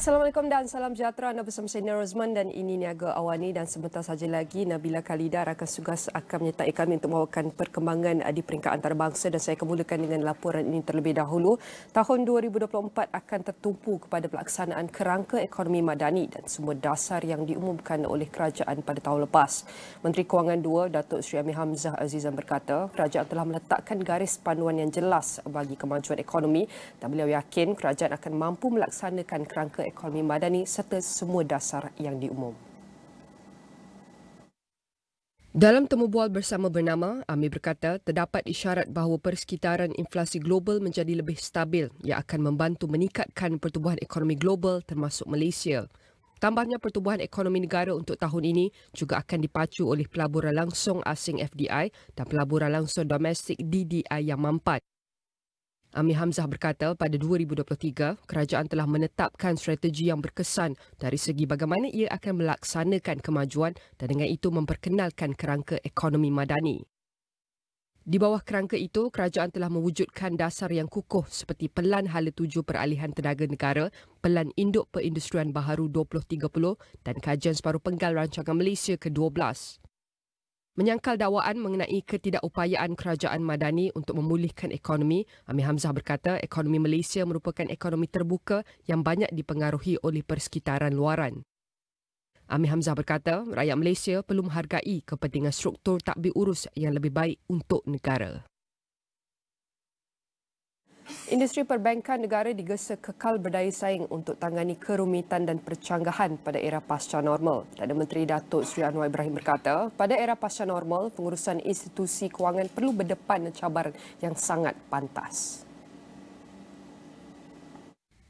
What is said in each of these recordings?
Assalamualaikum dan salam sejahtera. Anda bersama saya Rozman dan ini Niaga AWANI, dan sebentar saja lagi Nabilah Khaleeda rakan tugas akan menyertai kami untuk membawakan perkembangan di peringkat antarabangsa, dan saya akan mulakan dengan laporan ini terlebih dahulu. Tahun 2024 akan tertumpu kepada pelaksanaan kerangka ekonomi madani dan semua dasar yang diumumkan oleh kerajaan pada tahun lepas. Menteri Kewangan II, Datuk Seri Amir Hamzah Azizan berkata, kerajaan telah meletakkan garis panduan yang jelas bagi kemajuan ekonomi dan beliau yakin kerajaan akan mampu melaksanakan kerangka ekonomi madani serta semua dasar yang diumum. Dalam temu bual bersama bernama, Amir berkata terdapat isyarat bahawa persekitaran inflasi global menjadi lebih stabil yang akan membantu meningkatkan pertumbuhan ekonomi global termasuk Malaysia. Tambahnya, pertumbuhan ekonomi negara untuk tahun ini juga akan dipacu oleh pelaburan langsung asing FDI dan pelaburan langsung domestik DDI yang mampat. Amir Hamzah berkata pada 2023, kerajaan telah menetapkan strategi yang berkesan dari segi bagaimana ia akan melaksanakan kemajuan dan dengan itu memperkenalkan kerangka ekonomi madani. Di bawah kerangka itu, kerajaan telah mewujudkan dasar yang kukuh seperti Pelan Hala Tuju Peralihan Tenaga Negara, Pelan Induk Perindustrian Baharu 2030 dan Kajian Separuh Penggal Rancangan Malaysia ke-12. Menyangkal dakwaan mengenai ketidakupayaan kerajaan madani untuk memulihkan ekonomi, Amir Hamzah berkata ekonomi Malaysia merupakan ekonomi terbuka yang banyak dipengaruhi oleh persekitaran luaran. Amir Hamzah berkata rakyat Malaysia perlu menghargai kepentingan struktur tadbir urus yang lebih baik untuk negara. Industri perbankan negara digesa kekal berdaya saing untuk tangani kerumitan dan percanggahan pada era pasca normal. Perdana Menteri Datuk Seri Anwar Ibrahim berkata, pada era pasca normal, pengurusan institusi kewangan perlu berdepan dengan cabaran yang sangat pantas.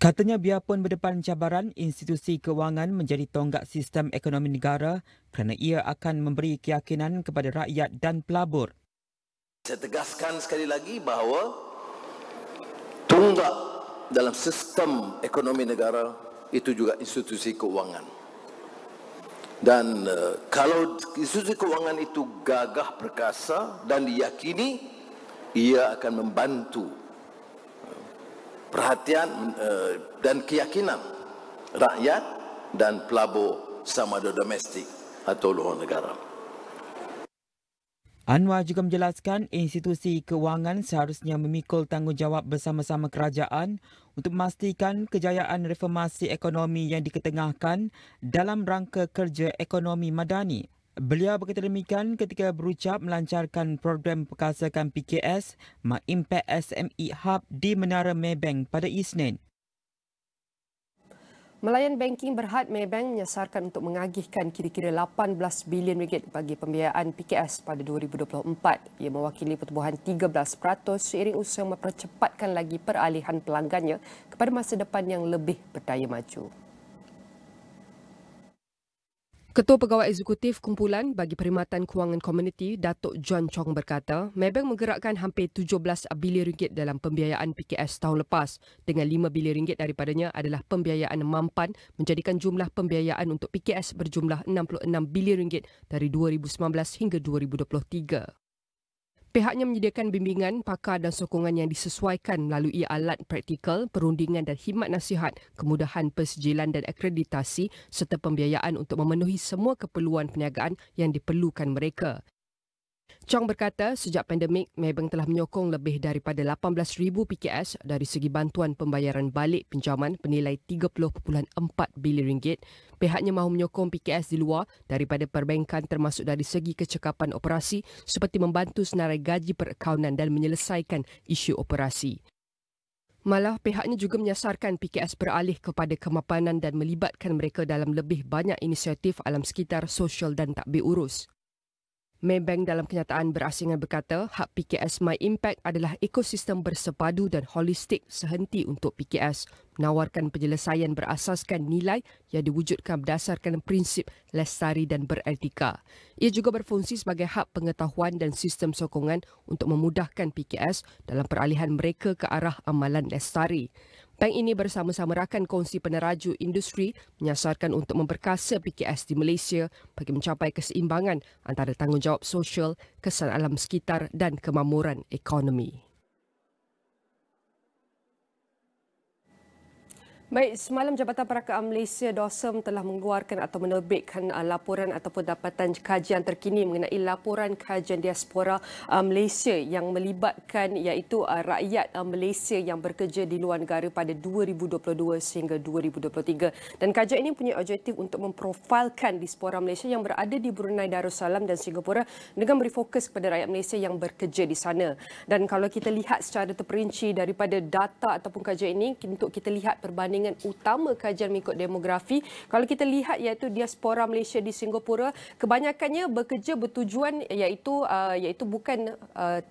Katanya biarpun berdepan cabaran, institusi kewangan menjadi tonggak sistem ekonomi negara kerana ia akan memberi keyakinan kepada rakyat dan pelabur. Saya tegaskan sekali lagi bahawa tonggak dalam sistem ekonomi negara itu juga institusi keuangan. Dan kalau institusi keuangan itu gagah perkasa dan diyakini, ia akan membantu perhatian dan keyakinan rakyat dan pelabur sama ada domestik atau luar negara. Anwar juga menjelaskan institusi kewangan seharusnya memikul tanggungjawab bersama-sama kerajaan untuk memastikan kejayaan reformasi ekonomi yang diketengahkan dalam rangka kerja ekonomi madani. Beliau berkata demikian ketika berucap melancarkan program perkasakan PKS Impact SME Hub di Menara Maybank pada Isnin. Melayan banking berhad Maybank menyasarkan untuk mengagihkan kira-kira 18 bilion ringgit bagi pembiayaan PKS pada 2024. Ia mewakili pertumbuhan 13% seiring usaha mempercepatkan lagi peralihan pelanggannya kepada masa depan yang lebih berdaya maju. Ketua Pegawai Eksekutif Kumpulan bagi Perkhidmatan Kewangan Komuniti, Datuk John Chong berkata, Maybank menggerakkan hampir 17 bilion ringgit dalam pembiayaan PKS tahun lepas, dengan 5 bilion ringgit daripadanya adalah pembiayaan mampan, menjadikan jumlah pembiayaan untuk PKS berjumlah 66 bilion ringgit dari 2019 hingga 2023. Pihaknya menyediakan bimbingan, pakar dan sokongan yang disesuaikan melalui alat praktikal, perundingan dan khidmat nasihat, kemudahan persijilan dan akreditasi serta pembiayaan untuk memenuhi semua keperluan perniagaan yang diperlukan mereka. Chong berkata sejak pandemik, Maybank telah menyokong lebih daripada 18,000 PKS dari segi bantuan pembayaran balik pinjaman bernilai 30.4 bilion ringgit. Pihaknya mahu menyokong PKS di luar daripada perbankan termasuk dari segi kecekapan operasi seperti membantu senarai gaji perakaunan dan menyelesaikan isu operasi. Malah pihaknya juga menyasarkan PKS beralih kepada kemapanan dan melibatkan mereka dalam lebih banyak inisiatif alam sekitar, sosial dan tadbir urus. Maybank dalam kenyataan berasingan berkata, hak PKS My Impact adalah ekosistem bersepadu dan holistik sehenti untuk PKS, menawarkan penyelesaian berasaskan nilai yang diwujudkan berdasarkan prinsip lestari dan beretika. Ia juga berfungsi sebagai hub pengetahuan dan sistem sokongan untuk memudahkan PKS dalam peralihan mereka ke arah amalan lestari. Bank ini bersama-sama rakan kongsi peneraju industri menyasarkan untuk memperkasa PKS di Malaysia bagi mencapai keseimbangan antara tanggungjawab sosial, kesan alam sekitar dan kemakmuran ekonomi. Baik, semalam Jabatan Perakaan Malaysia DOSM telah mengeluarkan atau menerbitkan laporan ataupun dapatan kajian terkini mengenai laporan kajian diaspora Malaysia yang melibatkan iaitu rakyat Malaysia yang bekerja di luar negara pada 2022 sehingga 2023. Dan kajian ini punya objektif untuk memprofilkan diaspora Malaysia yang berada di Brunei Darussalam dan Singapura dengan beri fokus kepada rakyat Malaysia yang bekerja di sana. Dan kalau kita lihat secara terperinci daripada data ataupun kajian ini, untuk kita lihat perbandingan utama kajian mengikut demografi, kalau kita lihat iaitu diaspora Malaysia di Singapura kebanyakannya bekerja bertujuan iaitu bukan 38%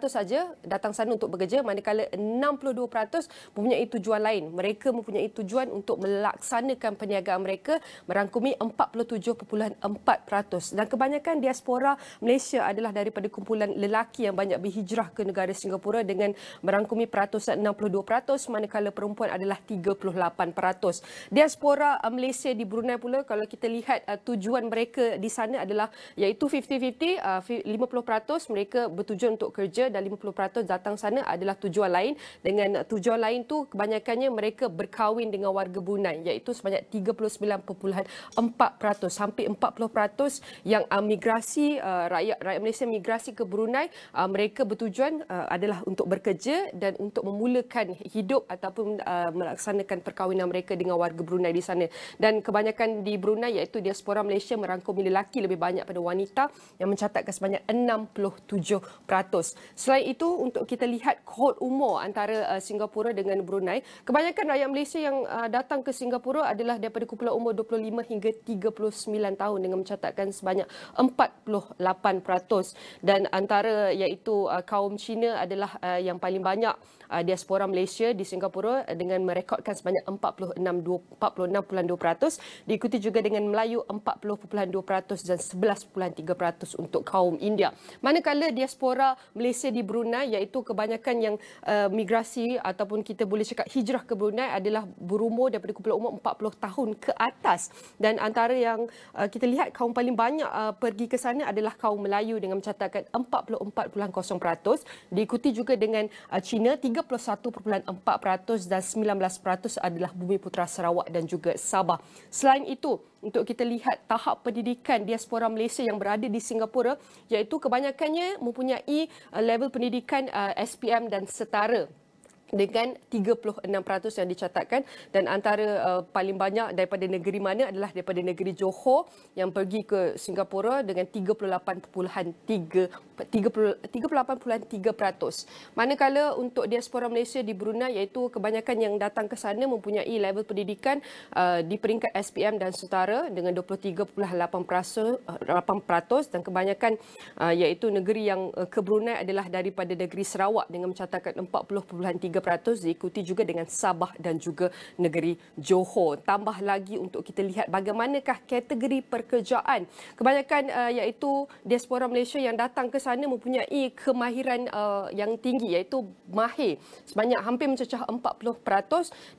saja datang sana untuk bekerja, manakala 62% mempunyai tujuan lain. Mereka mempunyai tujuan untuk melaksanakan perniagaan mereka merangkumi 47.4%. Dan kebanyakan diaspora Malaysia adalah daripada kumpulan lelaki yang banyak berhijrah ke negara Singapura dengan merangkumi peratusan 62%, manakala perempuan adalah 38%. Diaspora Malaysia di Brunei pula, kalau kita lihat tujuan mereka di sana adalah iaitu 50-50, 50% mereka bertujuan untuk kerja dan 50% datang sana adalah tujuan lain. Dengan tujuan lain tu kebanyakannya mereka berkahwin dengan warga Brunei, iaitu sebanyak 39.4%. Hampir 40% yang migrasi rakyat Malaysia migrasi ke Brunei, mereka bertujuan adalah untuk bekerja dan untuk memulakan hidup ataupun melaksanakan perkahwinan mereka dengan warga Brunei di sana. Dan kebanyakan di Brunei iaitu diaspora Malaysia merangkumi lelaki lebih banyak pada wanita yang mencatatkan sebanyak 67%. Selain itu, untuk kita lihat kod umur antara Singapura dengan Brunei, kebanyakan rakyat Malaysia yang datang ke Singapura adalah daripada kumpulan umur 25 hingga 39 tahun dengan mencatatkan sebanyak 48%. Dan antara iaitu kaum Cina adalah yang paling banyak diaspora Malaysia di Singapura dengan merekodkan sebanyak 46.2%, diikuti juga dengan Melayu 40.2% dan 11.3% untuk kaum India. Manakala diaspora Malaysia di Brunei iaitu kebanyakan yang migrasi ataupun kita boleh cakap hijrah ke Brunei adalah berumur daripada kumpulan umur 40 tahun ke atas. Dan antara yang kita lihat kaum paling banyak pergi ke sana adalah kaum Melayu dengan mencatatkan 44.0%, diikuti juga dengan Cina 31.4% dan 19% adalah Bumi Putera Sarawak dan juga Sabah. Selain itu, untuk kita lihat tahap pendidikan diaspora Malaysia yang berada di Singapura, iaitu kebanyakannya mempunyai level pendidikan SPM dan setara dengan 36% yang dicatatkan. Dan antara paling banyak daripada negeri mana adalah daripada negeri Johor yang pergi ke Singapura dengan 38.3%. Manakala untuk diaspora Malaysia di Brunei iaitu kebanyakan yang datang ke sana mempunyai level pendidikan di peringkat SPM dan setara dengan 23.8%, dan kebanyakan iaitu negeri yang ke Brunei adalah daripada negeri Sarawak dengan mencatatkan 40.3%, diikuti juga dengan Sabah dan juga negeri Johor. Tambah lagi untuk kita lihat bagaimanakah kategori pekerjaan. Kebanyakan iaitu diaspora Malaysia yang datang ke sana mempunyai kemahiran yang tinggi iaitu mahir. Sebanyak hampir mencecah 40%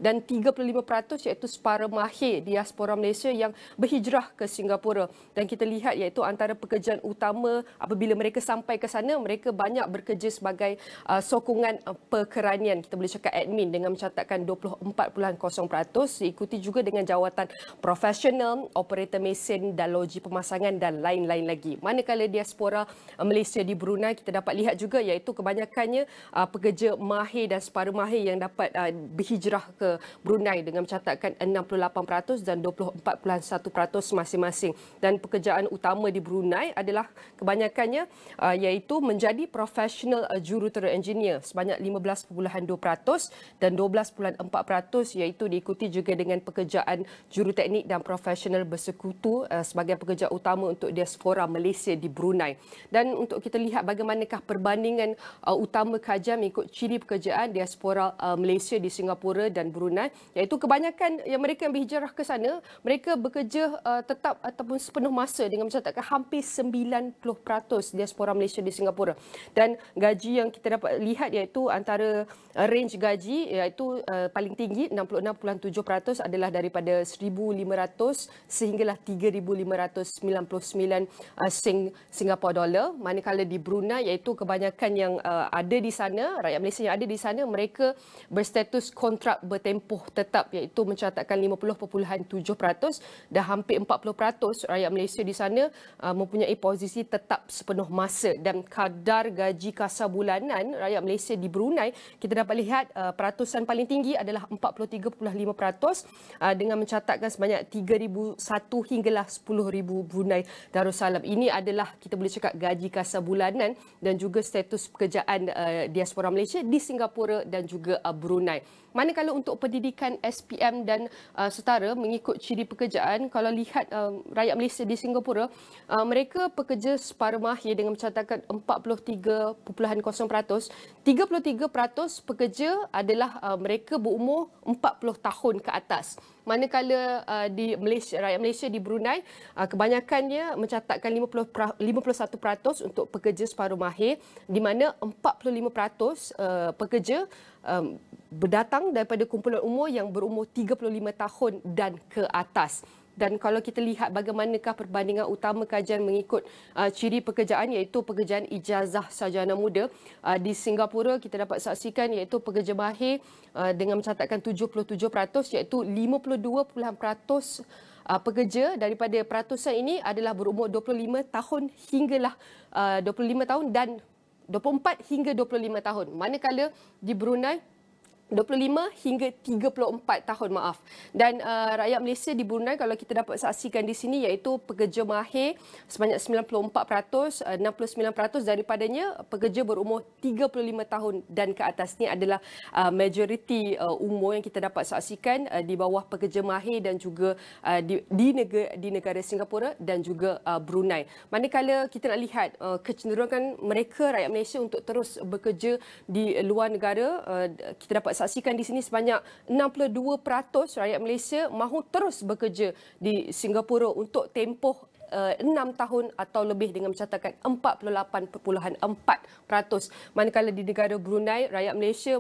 dan 35% iaitu separa mahir diaspora Malaysia yang berhijrah ke Singapura. Dan kita lihat iaitu antara pekerjaan utama apabila mereka sampai ke sana, mereka banyak bekerja sebagai sokongan perkeranian. Kita boleh cakap admin dengan mencatatkan 24.0%, diikuti juga dengan jawatan profesional, operator mesin dan logi pemasangan dan lain-lain lagi. Manakala diaspora Malaysia di Brunei, kita dapat lihat juga iaitu kebanyakannya pekerja mahir dan separa mahir yang dapat berhijrah ke Brunei dengan mencatatkan 68% dan 24.1% masing-masing. Dan pekerjaan utama di Brunei adalah kebanyakannya iaitu menjadi profesional jurutera engineer sebanyak 15.2% dan 12.4% iaitu diikuti juga dengan pekerjaan juruteknik dan profesional bersekutu sebagai pekerja utama untuk diaspora Malaysia di Brunei. Dan untuk kita lihat bagaimanakah perbandingan utama kajian mengikut ciri pekerjaan diaspora Malaysia di Singapura dan Brunei, iaitu kebanyakan yang mereka yang berhijrah ke sana, mereka bekerja tetap ataupun sepenuh masa dengan mencatatkan hampir 90% diaspora Malaysia di Singapura. Dan gaji yang kita dapat lihat iaitu antara range gaji iaitu paling tinggi 66.7% adalah daripada 1,500 sehinggalah 3,599 Singapura dolar. Manakala di Brunei iaitu kebanyakan yang ada di sana, rakyat Malaysia yang ada di sana, mereka berstatus kontrak bertempoh tetap iaitu mencatatkan 50.7% dan hampir 40% rakyat Malaysia di sana mempunyai posisi tetap sepenuh masa. Dan kadar gaji kasar bulanan rakyat Malaysia di Brunei, kita dapat lihat peratusan paling tinggi adalah 43.5% dengan mencatatkan sebanyak 3,001 hinggalah 10,000 Brunei Darussalam. Ini adalah kita boleh cakap gaji kasar bulanan dan juga status pekerjaan diaspora Malaysia di Singapura dan juga Brunei. Manakala untuk pendidikan SPM dan setara mengikut ciri pekerjaan, kalau lihat rakyat Malaysia di Singapura, mereka pekerja separuh mahir dengan mencatatkan 43.0%. 33% pekerja adalah mereka berumur 40 tahun ke atas. Manakala di Malaysia, rakyat Malaysia di Brunei kebanyakannya mencatatkan 51% untuk pekerja separuh mahir, di mana 45% pekerja berdatang daripada kumpulan umur yang berumur 35 tahun dan ke atas. Dan kalau kita lihat bagaimanakah perbandingan utama kajian mengikut ciri pekerjaan iaitu pekerjaan ijazah sarjana muda, di Singapura kita dapat saksikan iaitu pekerja mahir dengan mencatatkan 77% iaitu 52% pekerja daripada peratusan ini adalah berumur 25 tahun hinggalah 25 tahun dan 24 hingga 25 tahun. Manakala di Brunei 25 hingga 34 tahun, maaf. Dan rakyat Malaysia di Brunei kalau kita dapat saksikan di sini iaitu pekerja mahir sebanyak 94%, 69% daripadanya pekerja berumur 35 tahun dan ke atas. Ini adalah majoriti umur yang kita dapat saksikan di bawah pekerja mahir dan juga di negara Singapura dan juga Brunei. Manakala kita nak lihat kecenderungan mereka rakyat Malaysia untuk terus bekerja di luar negara, kita dapat saksikan di sini sebanyak 62% rakyat Malaysia mahu terus bekerja di Singapura untuk tempoh 6 tahun atau lebih dengan mencatatkan 48.4%. Manakala di negara Brunei, rakyat Malaysia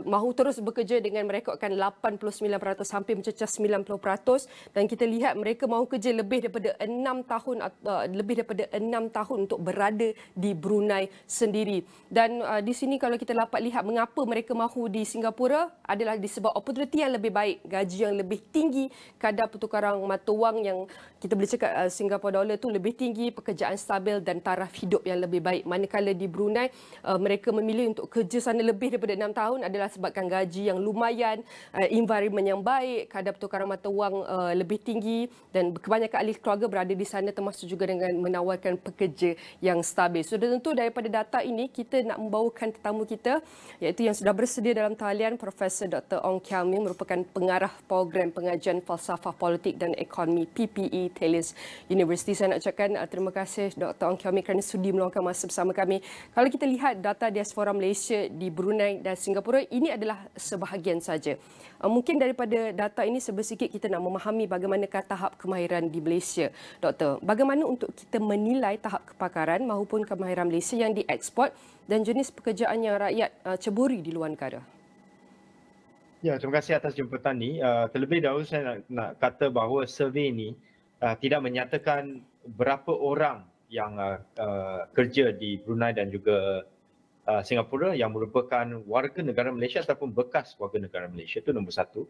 mahu terus bekerja dengan merekodkan 89%, hampir mencecah 90%. Dan kita lihat mereka mahu kerja lebih daripada 6 tahun untuk berada di Brunei sendiri. Dan di sini kalau kita dapat lihat mengapa mereka mahu di Singapura adalah disebab opportunity yang lebih baik, gaji yang lebih tinggi, kadar pertukaran mata wang yang kita boleh cakap Singapura dolar tu lebih tinggi, pekerjaan stabil dan taraf hidup yang lebih baik. Manakala di Brunei, mereka memilih untuk kerja sana lebih daripada 6 tahun adalah sebabkan gaji yang lumayan, environment yang baik, kadar pertukaran mata wang lebih tinggi dan kebanyakan ahli keluarga berada di sana termasuk juga dengan menawarkan pekerja yang stabil. So tentu daripada data ini kita nak membawakan tetamu kita iaitu yang sudah bersedia dalam talian, Profesor Dr. Ong Kiam Ming, merupakan pengarah program pengajian falsafah politik dan ekonomi PPE Talis University. Saya nak ucapkan terima kasih Dr. Ong Kiam Ming kerana sudi meluangkan masa bersama kami. Kalau kita lihat data diaspora Malaysia di Brunei dan Singapura, ini adalah sebahagian saja. Mungkin daripada data ini sedikit kita nak memahami bagaimanakah tahap kemahiran di Malaysia. Doktor, bagaimana untuk kita menilai tahap kepakaran maupun kemahiran Malaysia yang dieksport dan jenis pekerjaan yang rakyat ceburi di luar negara? Ya, terima kasih atas jemputan ni. Terlebih dahulu saya nak kata bahawa survey ini tidak menyatakan berapa orang yang kerja di Brunei dan juga Singapura yang merupakan warga negara Malaysia ataupun bekas warga negara Malaysia. Itu nombor satu.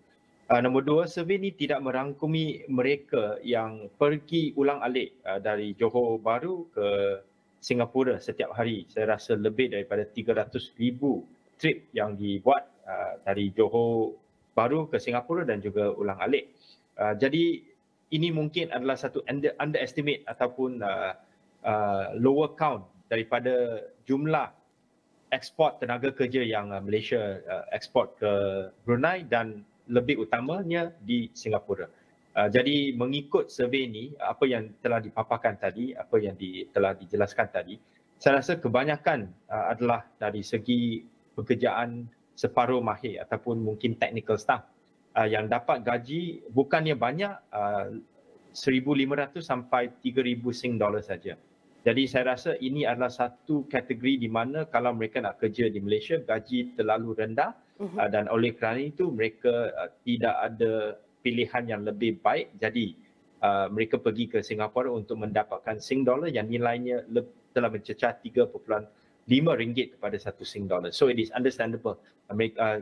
Nombor dua, survey ini tidak merangkumi mereka yang pergi ulang-alik dari Johor Bahru ke Singapura setiap hari. Saya rasa lebih daripada 300,000 trip yang dibuat dari Johor Bahru ke Singapura dan juga ulang-alik. Jadi ini mungkin adalah satu underestimate ataupun lower count daripada jumlah ekspor tenaga kerja yang Malaysia ekspor ke Brunei dan lebih utamanya di Singapura. Jadi mengikut survey ini, apa yang telah dipaparkan tadi, apa yang telah dijelaskan tadi, saya rasa kebanyakan adalah dari segi pekerjaan separuh mahir ataupun mungkin technical staff yang dapat gaji bukannya banyak, 1,500 sampai 3,000 Sing dollar saja. Jadi saya rasa ini adalah satu kategori di mana kalau mereka nak kerja di Malaysia, gaji terlalu rendah Dan oleh kerana itu mereka tidak ada pilihan yang lebih baik, jadi mereka pergi ke Singapura untuk mendapatkan Sing dollar yang nilainya telah mencecah RM3.5 kepada satu Sing dollar. So it is understandable.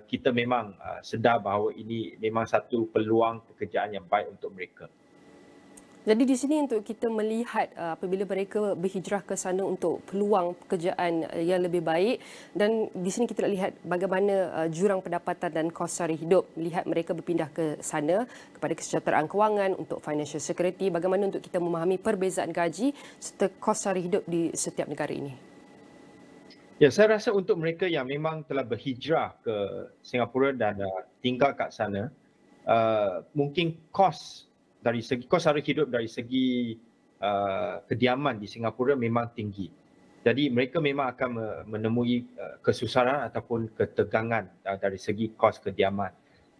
Kita memang sedar bahawa ini memang satu peluang pekerjaan yang baik untuk mereka. Jadi di sini untuk kita melihat apabila mereka berhijrah ke sana untuk peluang pekerjaan yang lebih baik, dan di sini kita lihat bagaimana jurang pendapatan dan kos sara hidup. Lihat mereka berpindah ke sana kepada kesejahteraan kewangan untuk financial security. Bagaimana untuk kita memahami perbezaan gaji serta kos sara hidup di setiap negara ini? Ya, saya rasa untuk mereka yang memang telah berhijrah ke Singapura dan tinggal kat sana, mungkin kos sara hidup dari segi kediaman di Singapura memang tinggi. Jadi mereka memang akan menemui kesusaran ataupun ketegangan dari segi kos kediaman.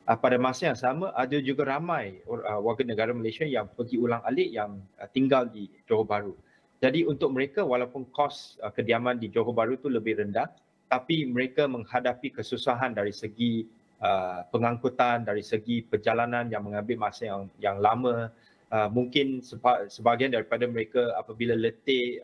Pada masa yang sama, ada juga ramai warga negara Malaysia yang pergi ulang-alik yang tinggal di Johor Bahru. Jadi untuk mereka, walaupun kos kediaman di Johor Bahru itu lebih rendah, tapi mereka menghadapi kesusahan dari segi pengangkutan, dari segi perjalanan yang mengambil masa yang lama. Mungkin sebahagian daripada mereka apabila letih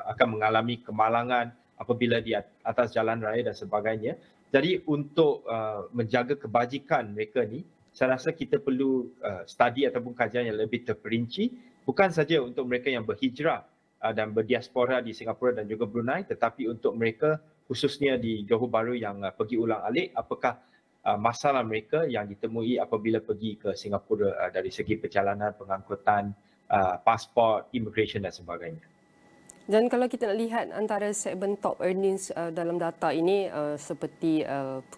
akan mengalami kemalangan apabila di atas jalan raya dan sebagainya. Jadi untuk menjaga kebajikan mereka ni, saya rasa kita perlu study ataupun kajian yang lebih terperinci, bukan saja untuk mereka yang berhijrah dan berdiaspora di Singapura dan juga Brunei, tetapi untuk mereka khususnya di Johor Bahru yang pergi ulang-alik, apakah masalah mereka yang ditemui apabila pergi ke Singapura dari segi perjalanan, pengangkutan, pasport, immigration dan sebagainya. Dan kalau kita nak lihat antara segmen top earnings dalam data ini seperti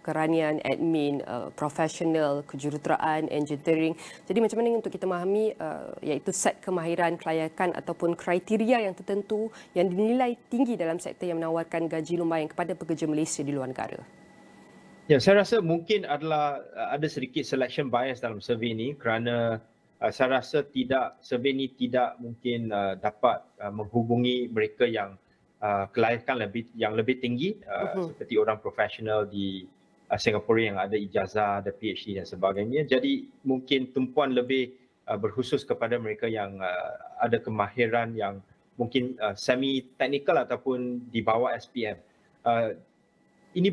keranian, admin, profesional, kejuruteraan, engineering. Jadi macam mana untuk kita memahami iaitu set kemahiran, kelayakan ataupun kriteria yang tertentu yang dinilai tinggi dalam sektor yang menawarkan gaji lumayan kepada pekerja Malaysia di luar negara? Ya, saya rasa mungkin ada sedikit selection bias dalam survey ini kerana saya rasa survey ini tidak mungkin dapat menghubungi mereka yang kelayakan yang lebih tinggi seperti orang profesional di Singapura yang ada ijazah, ada PhD dan sebagainya. Jadi mungkin tumpuan lebih berkhusus kepada mereka yang ada kemahiran yang mungkin semi technical ataupun di bawah SPM. Ini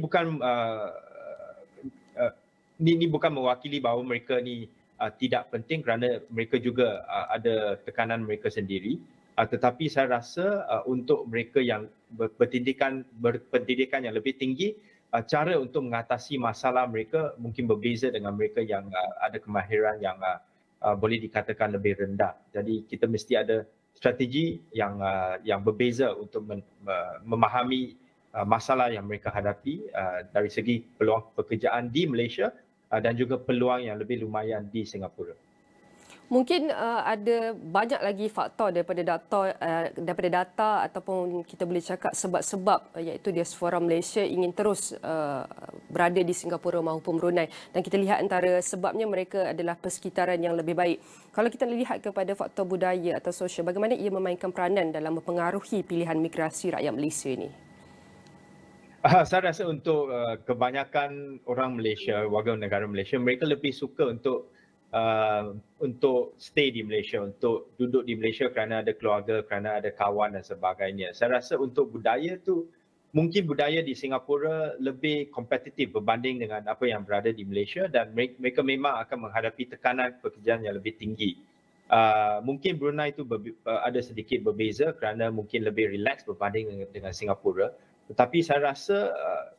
bukan mewakili bahawa mereka ni tidak penting kerana mereka juga ada tekanan mereka sendiri. Tetapi saya rasa untuk mereka yang berpendidikan yang lebih tinggi, cara untuk mengatasi masalah mereka mungkin berbeza dengan mereka yang ada kemahiran yang boleh dikatakan lebih rendah. Jadi kita mesti ada strategi yang berbeza untuk memahami masalah yang mereka hadapi dari segi peluang pekerjaan di Malaysia dan juga peluang yang lebih lumayan di Singapura. Mungkin ada banyak lagi faktor daripada data ataupun kita boleh cakap sebab-sebab iaitu diaspora Malaysia ingin terus berada di Singapura maupun Brunei, dan kita lihat antara sebabnya mereka adalah persekitaran yang lebih baik. Kalau kita lihat kepada faktor budaya atau sosial, bagaimana ia memainkan peranan dalam mempengaruhi pilihan migrasi rakyat Malaysia ini? Saya rasa untuk kebanyakan orang Malaysia, warga negara Malaysia, mereka lebih suka untuk stay di Malaysia, untuk duduk di Malaysia kerana ada keluarga, kerana ada kawan dan sebagainya. Saya rasa untuk budaya tu, mungkin budaya di Singapura lebih kompetitif berbanding dengan apa yang berada di Malaysia, dan mereka memang akan menghadapi tekanan pekerjaan yang lebih tinggi. Mungkin Brunei itu ada sedikit berbeza kerana mungkin lebih relax berbanding dengan Singapura. Tetapi saya rasa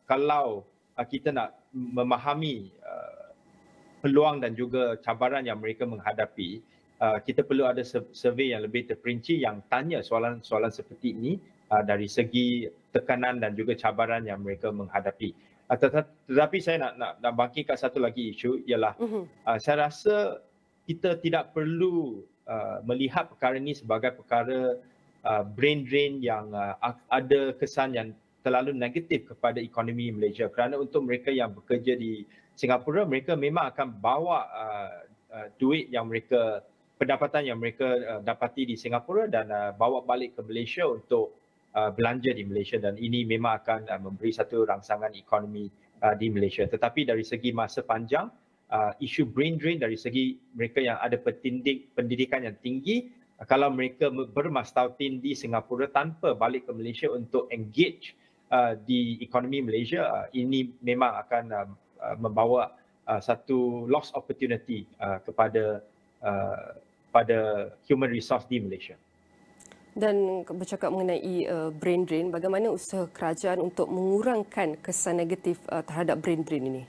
kalau kita nak memahami peluang dan juga cabaran yang mereka menghadapi, kita perlu ada survei yang lebih terperinci yang tanya soalan-soalan seperti ini dari segi tekanan dan juga cabaran yang mereka menghadapi. Tetapi saya nak bangkitkan satu lagi isu ialah saya rasa kita tidak perlu melihat perkara ini sebagai perkara brain drain yang ada kesan yang terlalu negatif kepada ekonomi Malaysia, kerana untuk mereka yang bekerja di Singapura, mereka memang akan bawa duit yang pendapatan yang mereka dapati di Singapura dan bawa balik ke Malaysia untuk belanja di Malaysia, dan ini memang akan memberi satu rangsangan ekonomi di Malaysia. Tetapi dari segi masa panjang, isu brain drain dari segi mereka yang ada pendidikan yang tinggi, kalau mereka bermastautin di Singapura tanpa balik ke Malaysia untuk engage di ekonomi Malaysia, ini memang akan membawa satu lost opportunity kepada human resource di Malaysia. Dan bercakap mengenai brain drain, bagaimana usaha kerajaan untuk mengurangkan kesan negatif terhadap brain drain ini?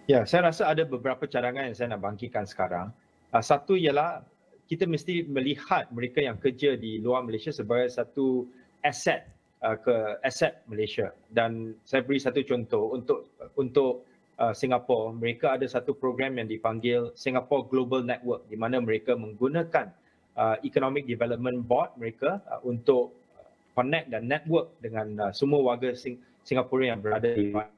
Ya, saya rasa ada beberapa cadangan yang saya nak bangkitkan sekarang. Satu ialah kita mesti melihat mereka yang kerja di luar Malaysia sebagai satu aset aset Malaysia. Dan saya beri satu contoh untuk Singapura, mereka ada satu program yang dipanggil Singapore Global Network, di mana mereka menggunakan Economic Development Board mereka untuk connect dan network dengan semua warga Singapura yang berada di luar.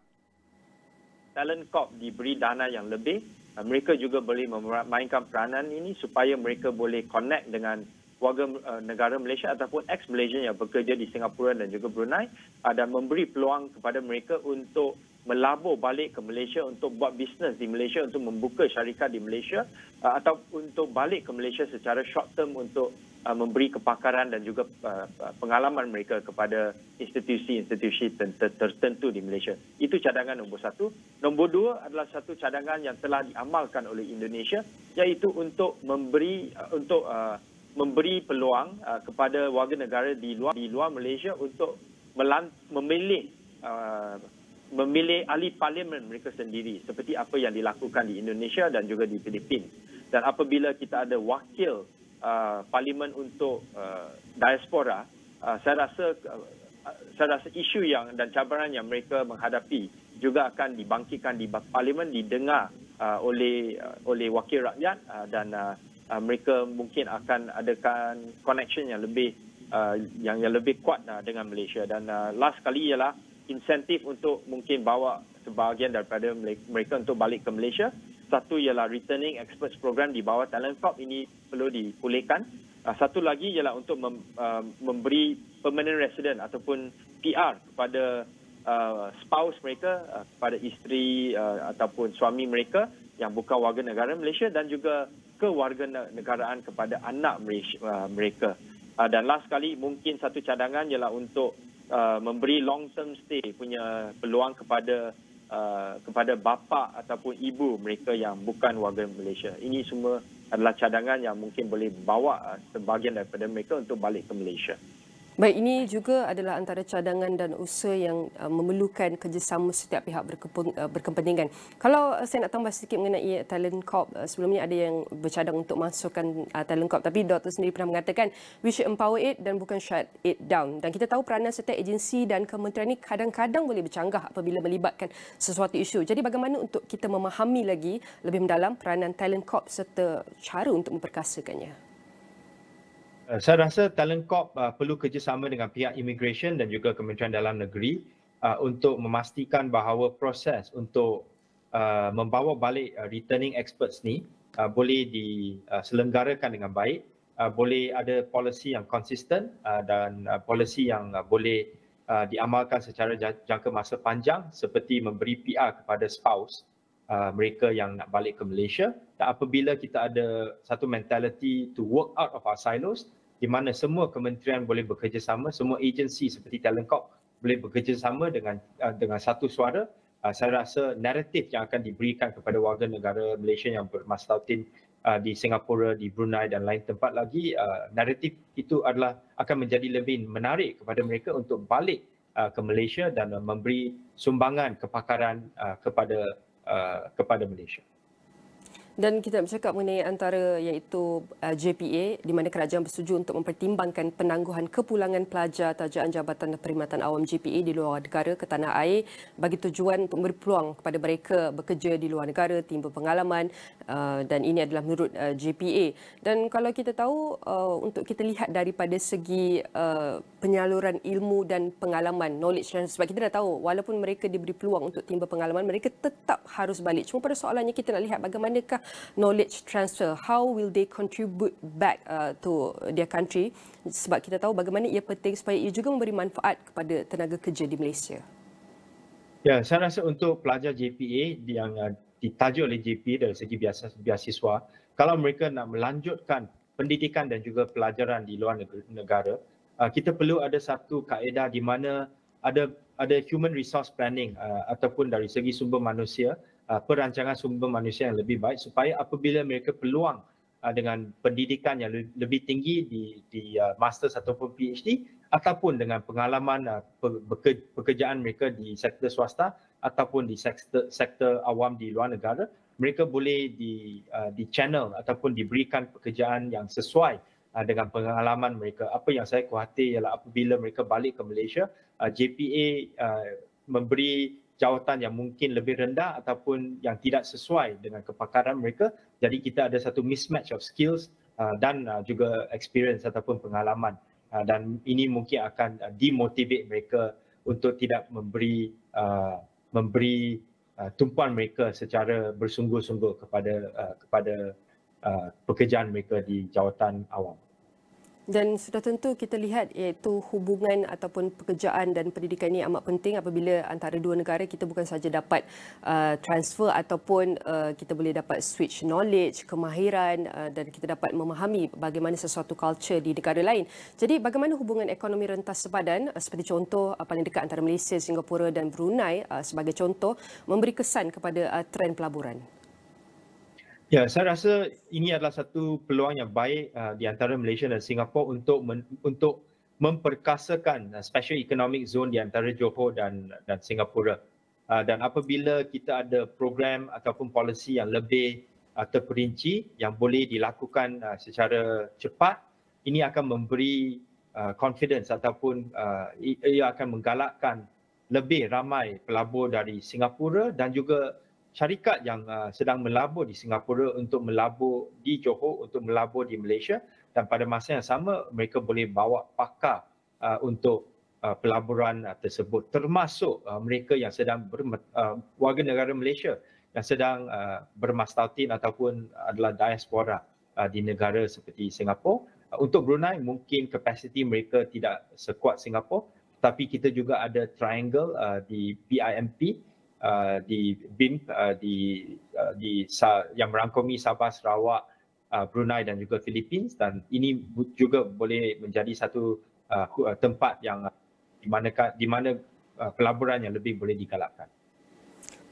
Talent Corp diberi dana yang lebih, mereka juga boleh memainkan peranan ini supaya mereka boleh connect dengan warga negara Malaysia ataupun ex-Malaysia yang bekerja di Singapura dan juga Brunei, dan memberi peluang kepada mereka untuk melabur balik ke Malaysia untuk buat bisnes di Malaysia, untuk membuka syarikat di Malaysia, atau untuk balik ke Malaysia secara short term untuk memberi kepakaran dan juga pengalaman mereka kepada institusi-institusi tertentu di Malaysia. Itu cadangan nombor satu. Nombor dua adalah satu cadangan yang telah diamalkan oleh Indonesia, iaitu untuk memberi peluang kepada warga negara di luar Malaysia untuk memilih ahli parlimen mereka sendiri, seperti apa yang dilakukan di Indonesia dan juga di Filipina. Dan apabila kita ada wakil parlimen untuk diaspora, saya rasa isu dan cabaran yang mereka menghadapi juga akan dibangkitkan di parlimen, didengar oleh wakil rakyat, dan mereka mungkin akan adakan connection yang lebih kuat dengan Malaysia. Dan last kali ialah insentif untuk mungkin bawa sebahagian daripada mereka untuk balik ke Malaysia. Satu ialah Returning Experts Program di bawah Talent Corp, ini perlu dipulihkan. Satu lagi ialah untuk memberi permanent resident ataupun PR kepada spouse mereka, kepada isteri ataupun suami mereka yang bukan warga negara Malaysia, dan juga kewarganegaraan kepada anak mereka. Dan last kali mungkin satu cadangan ialah untuk memberi long term stay punya peluang kepada bapa ataupun ibu mereka yang bukan warga Malaysia. Ini semua adalah cadangan yang mungkin boleh bawa sebahagian daripada mereka untuk balik ke Malaysia. Baik, ini juga adalah antara cadangan dan usaha yang memerlukan kerjasama setiap pihak berkepentingan. Kalau saya nak tambah sedikit mengenai Talent Corp, sebelumnya ada yang bercadang untuk masukkan Talent Corp, tapi Dr. sendiri pernah mengatakan we should empower it dan bukan shut it down. Dan kita tahu peranan setiap agensi dan kementerian ini kadang-kadang boleh bercanggah apabila melibatkan sesuatu isu. Jadi bagaimana untuk kita memahami lagi lebih mendalam peranan Talent Corp serta cara untuk memperkasakannya? Saya rasa Talent Corp perlu kerjasama dengan pihak immigration dan juga Kementerian Dalam Negeri untuk memastikan bahawa proses untuk membawa balik returning experts ni boleh diselenggarakan dengan baik, boleh ada polisi yang konsisten dan polisi yang boleh diamalkan secara jangka masa panjang, seperti memberi PR kepada spouse mereka yang nak balik ke Malaysia. Dan apabila kita ada satu mentality to work out of our silos, di mana semua kementerian boleh bekerjasama, semua agensi seperti Talent Corp boleh bekerjasama dengan satu suara, saya rasa naratif yang akan diberikan kepada warga negara Malaysia yang bermastautin di Singapura, di Brunei dan lain tempat lagi, naratif itu akan menjadi lebih menarik kepada mereka untuk balik ke Malaysia dan memberi sumbangan kepakaran kepada Malaysia. Dan kita bercakap mengenai antara iaitu JPA, di mana kerajaan bersetuju untuk mempertimbangkan penangguhan kepulangan pelajar tajaan Jabatan Perkhidmatan Awam JPA di luar negara ke tanah air bagi tujuan untuk memberi peluang kepada mereka bekerja di luar negara, timba pengalaman, dan ini adalah menurut JPA. Dan kalau kita tahu, untuk kita lihat daripada segi penyaluran ilmu dan pengalaman, knowledge transfer, sebab kita dah tahu walaupun mereka diberi peluang untuk timba pengalaman, mereka tetap harus balik. Cuma pada soalannya kita nak lihat bagaimanakah knowledge transfer, how will they contribute back to their country, sebab kita tahu bagaimana ia penting supaya ia juga memberi manfaat kepada tenaga kerja di Malaysia. Ya, saya rasa untuk pelajar JPA yang ditaja oleh JPA dari segi beasiswa, kalau mereka nak melanjutkan pendidikan dan juga pelajaran di luar negara, kita perlu ada satu kaedah di mana ada human resource planning ataupun dari segi sumber manusia, perancangan sumber manusia yang lebih baik supaya apabila mereka peluang dengan pendidikan yang lebih tinggi di masters ataupun PhD ataupun dengan pengalaman pekerjaan mereka di sektor swasta ataupun di sektor awam di luar negara, mereka boleh di channel ataupun diberikan pekerjaan yang sesuai dengan pengalaman mereka. Apa yang saya khawatir ialah apabila mereka balik ke Malaysia, JPA memberi jawatan yang mungkin lebih rendah ataupun yang tidak sesuai dengan kepakaran mereka. Jadi kita ada satu mismatch of skills dan juga experience ataupun pengalaman. Dan ini mungkin akan demotivate mereka untuk tidak memberi tumpuan mereka secara bersungguh-sungguh kepada pekerjaan mereka di jawatan awam. Dan sudah tentu kita lihat iaitu hubungan ataupun pekerjaan dan pendidikan ini amat penting apabila antara dua negara kita bukan saja dapat transfer ataupun kita boleh dapat switch knowledge, kemahiran dan kita dapat memahami bagaimana sesuatu culture di negara lain. Jadi bagaimana hubungan ekonomi rentas sepadan seperti contoh paling dekat antara Malaysia, Singapura dan Brunei sebagai contoh memberi kesan kepada trend pelaburan? Ya, saya rasa ini adalah satu peluang yang baik di antara Malaysia dan Singapura untuk memperkasakan special economic zone di antara Johor dan Singapura. Dan apabila kita ada program ataupun polisi yang lebih terperinci yang boleh dilakukan secara cepat, ini akan memberi confidence ataupun ia akan menggalakkan lebih ramai pelabur dari Singapura dan juga syarikat yang sedang melabur di Singapura untuk melabur di Johor, untuk melabur di Malaysia, dan pada masa yang sama mereka boleh bawa pakar untuk pelaburan tersebut, termasuk mereka yang sedang warga negara Malaysia yang sedang bermastautin ataupun adalah diaspora di negara seperti Singapura. Untuk Brunei mungkin kapasiti mereka tidak sekuat Singapura, tapi kita juga ada triangle di BIMP, di BIMP yang merangkumi Sabah, Sarawak, Brunei dan juga Philippines, dan ini juga boleh menjadi satu tempat yang di mana pelaburan yang lebih boleh digalakkan.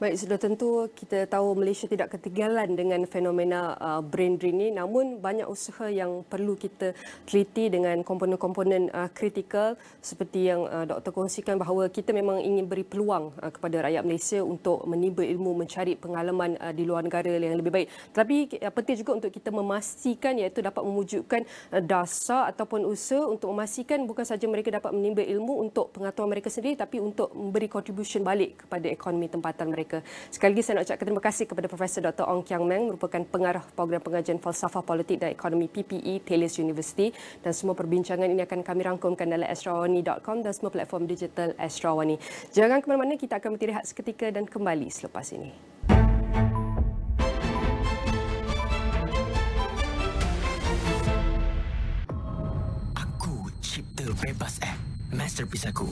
Baik, sudah tentu kita tahu Malaysia tidak ketinggalan dengan fenomena brain drain ini, namun banyak usaha yang perlu kita teliti dengan komponen-komponen kritikal seperti yang Dr. kongsikan bahawa kita memang ingin beri peluang kepada rakyat Malaysia untuk menimba ilmu, mencari pengalaman di luar negara yang lebih baik. Tapi penting juga untuk kita memastikan iaitu dapat mewujudkan dasar ataupun usaha untuk memastikan bukan sahaja mereka dapat menimba ilmu untuk pengetahuan mereka sendiri tapi untuk memberi contribution balik kepada ekonomi tempatan mereka. Sekali lagi saya nak ucapkan terima kasih kepada Profesor Dr. Ong Kiang Meng merupakan pengarah program pengajian falsafah politik dan ekonomi PPE Taylor's University, dan semua perbincangan ini akan kami rangkumkan dalam astrawani.com dan semua platform digital Astrawani. Jangan ke mana-mana, kita akan beristirahat seketika dan kembali selepas ini. Aku cipta bebas app, masterpiece aku.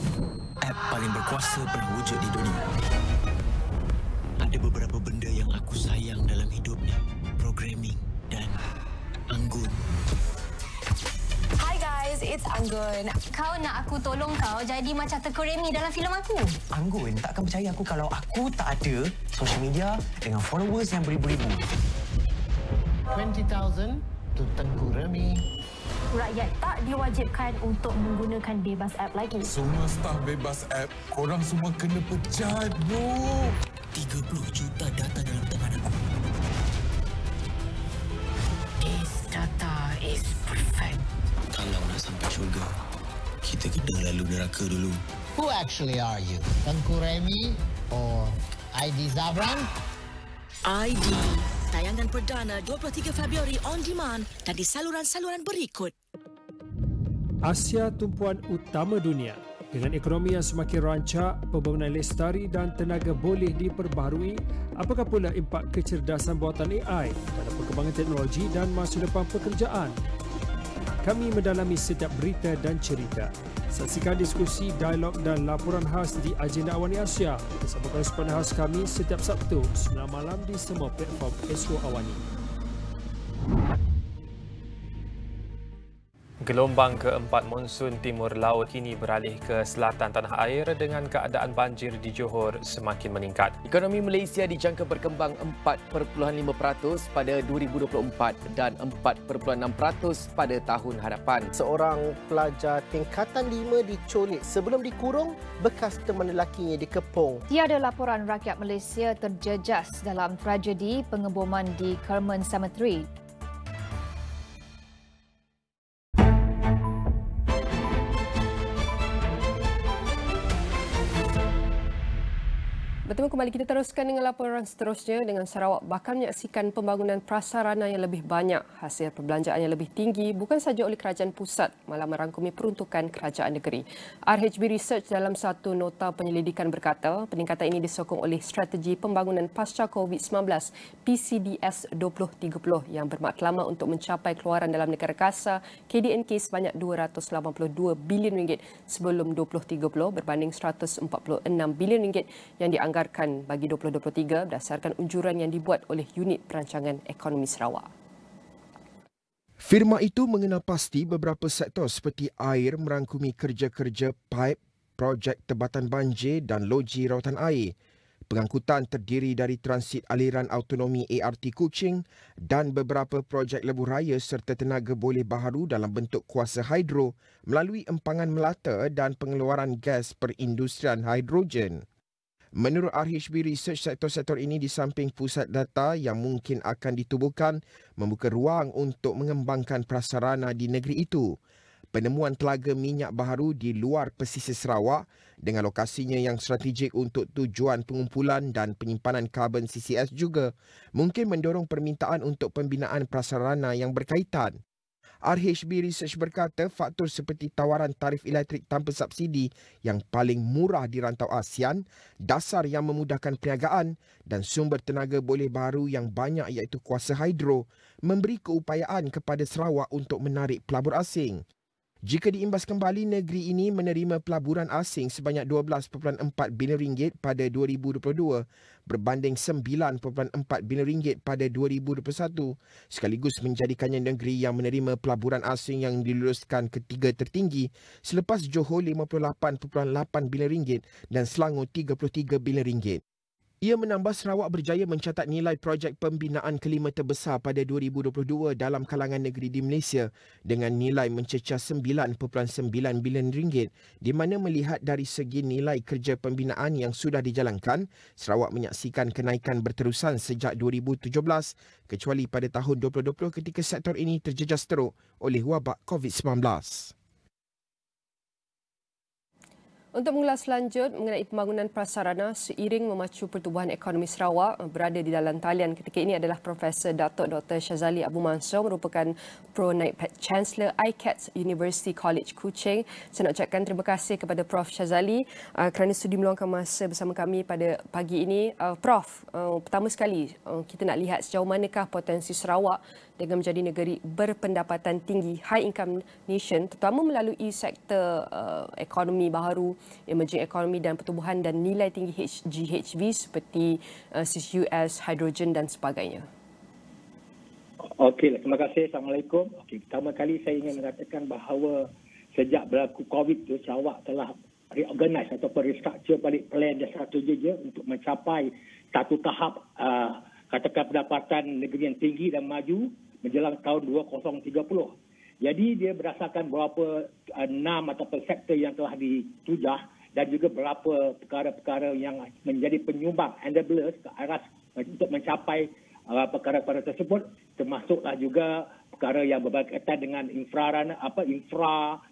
App paling berkuasa pernah wujud di dunia. Ada beberapa benda yang aku sayang dalam hidup ni. Programming dan Anggun. Hi guys, it's Anggun. Kau nak aku tolong kau jadi macam teka Remy dalam filem aku? Anggun tak akan percaya aku kalau aku tak ada social media dengan followers yang beribu-ribu. 20,000 to Tengku Remy. Rakyat tak diwajibkan untuk menggunakan bebas app lagi. Semua staf bebas app, korang semua kena pecat, bro. 30 juta data dalam tangan aku. This data is perfect. Kalau nak sampai syurga, kita kena lalu neraka dulu. Who actually are you? Tengku Remy or ID Zabran? ID. Tayangan perdana 23 Februari on demand dan di saluran-saluran berikut. Asia tumpuan utama dunia. Dengan ekonomi yang semakin rancak, pembangunan lestari dan tenaga boleh diperbaharui, apakah pula impak kecerdasan buatan AI pada perkembangan teknologi dan masa depan pekerjaan? Kami mendalami setiap berita dan cerita. Saksikan diskusi, dialog dan laporan khas di Agenda AWANI Asia bersama koresponden khas kami setiap Sabtu 9 malam di semua platform Astro AWANI. Gelombang keempat monsun timur laut kini beralih ke selatan tanah air dengan keadaan banjir di Johor semakin meningkat. Ekonomi Malaysia dijangka berkembang 4.5% pada 2024 dan 4.6% pada tahun hadapan. Seorang pelajar tingkatan 5 diculik sebelum dikurung, bekas teman lelakinya dikepung. Tiada laporan rakyat Malaysia terjejas dalam tragedi pengeboman di Jerman Cemetery. Bertemu kembali, kita teruskan dengan laporan seterusnya. Dengan Sarawak bakal menyaksikan pembangunan prasarana yang lebih banyak, hasil perbelanjaan yang lebih tinggi bukan sahaja oleh kerajaan pusat, malah merangkumi peruntukan kerajaan negeri. RHB Research dalam satu nota penyelidikan berkata, peningkatan ini disokong oleh strategi pembangunan pasca COVID-19 PCDS 2030 yang bermaklama untuk mencapai keluaran dalam negara kasar KDNK sebanyak RM282 bilion sebelum 2030 berbanding RM146 bilion yang dianggarkan bagi 2023 berdasarkan unjuran yang dibuat oleh Unit Perancangan Ekonomi Sarawak. Firma itu mengenal pasti beberapa sektor seperti air merangkumi kerja-kerja paip, projek tebatan banjir dan loji rawatan air. Pengangkutan terdiri dari transit aliran autonomi ART Kuching dan beberapa projek lebuh raya serta tenaga boleh baharu dalam bentuk kuasa hidro melalui empangan melata dan pengeluaran gas perindustrian hidrogen. Menurut RHB Research, sektor-sektor ini di samping pusat data yang mungkin akan ditubuhkan, membuka ruang untuk mengembangkan prasarana di negeri itu. Penemuan telaga minyak baharu di luar pesisir Sarawak dengan lokasinya yang strategik untuk tujuan pengumpulan dan penyimpanan karbon CCS juga mungkin mendorong permintaan untuk pembinaan prasarana yang berkaitan. RHB Research berkata faktor seperti tawaran tarif elektrik tanpa subsidi yang paling murah di rantau ASEAN, dasar yang memudahkan perniagaan dan sumber tenaga boleh baharu yang banyak iaitu kuasa hidro memberi keupayaan kepada Sarawak untuk menarik pelabur asing. Jika diimbas kembali, negeri ini menerima pelaburan asing sebanyak RM12.4 bilion pada 2022 berbanding RM9.4 bilion pada 2021, sekaligus menjadikannya negeri yang menerima pelaburan asing yang diluluskan ketiga tertinggi selepas Johor RM58.8 bilion dan Selangor RM33 bilion. Ia menambah Sarawak berjaya mencatat nilai projek pembinaan kelima terbesar pada 2022 dalam kalangan negeri di Malaysia dengan nilai mencecah RM9.9 bilion di mana melihat dari segi nilai kerja pembinaan yang sudah dijalankan, Sarawak menyaksikan kenaikan berterusan sejak 2017 kecuali pada tahun 2020 ketika sektor ini terjejas teruk oleh wabak COVID-19. Untuk mengulas lanjut mengenai pembangunan prasarana seiring memacu pertumbuhan ekonomi Sarawak, berada di dalam talian ketika ini adalah Profesor Datuk Dr. Shazali Abu Mansur, merupakan Pro Naib Chancellor ICAT University College Kuching. Saya nak ucapkan terima kasih kepada Prof Shazali kerana sudi meluangkan masa bersama kami pada pagi ini. Prof, pertama sekali kita nak lihat sejauh manakah potensi Sarawak dengan menjadi negeri berpendapatan tinggi, high income nation, terutama melalui sektor ekonomi baharu, emerging economy dan pertumbuhan dan nilai tinggi GHG seperti CCUS, hidrogen dan sebagainya. Okey, terima kasih. Assalamualaikum. Okey, pertama kali saya ingin mengatakan bahawa sejak berlaku COVID itu, Sarawak telah reorganize ataupun restructure balik plan dan strategi dia untuk mencapai satu tahap katakan pendapatan negeri yang tinggi dan maju menjelang tahun 2030. Jadi dia berdasarkan beberapa 6 ataupun sektor yang telah ditujah dan juga beberapa perkara-perkara yang menjadi penyumbang enablers ke arah untuk mencapai perkara-perkara tersebut, termasuklah juga perkara yang berkaitan dengan infra,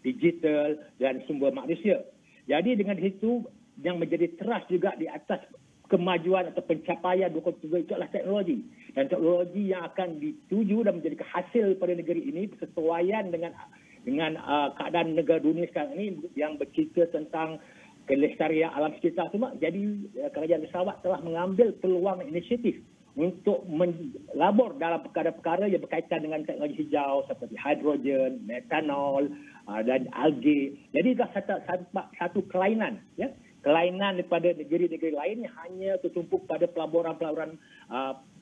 digital dan sumber manusia. Jadi dengan itu yang menjadi teras juga di atas kemajuan atau pencapaian 2023 itu adalah teknologi. Dan teknologi yang akan dituju dan menjadi hasil pada negeri ini bersesuaian dengan keadaan negara dunia sekarang ini yang bercerita tentang kelestarian alam sekitar semua. Jadi kerajaan Sarawak telah mengambil peluang inisiatif untuk melabur dalam perkara-perkara yang berkaitan dengan teknologi hijau seperti hidrogen, metanol dan algae. Jadi dah satu kelainan, ya, kelainan daripada negeri-negeri lain yang hanya tertumpu pada pelaburan-pelaburan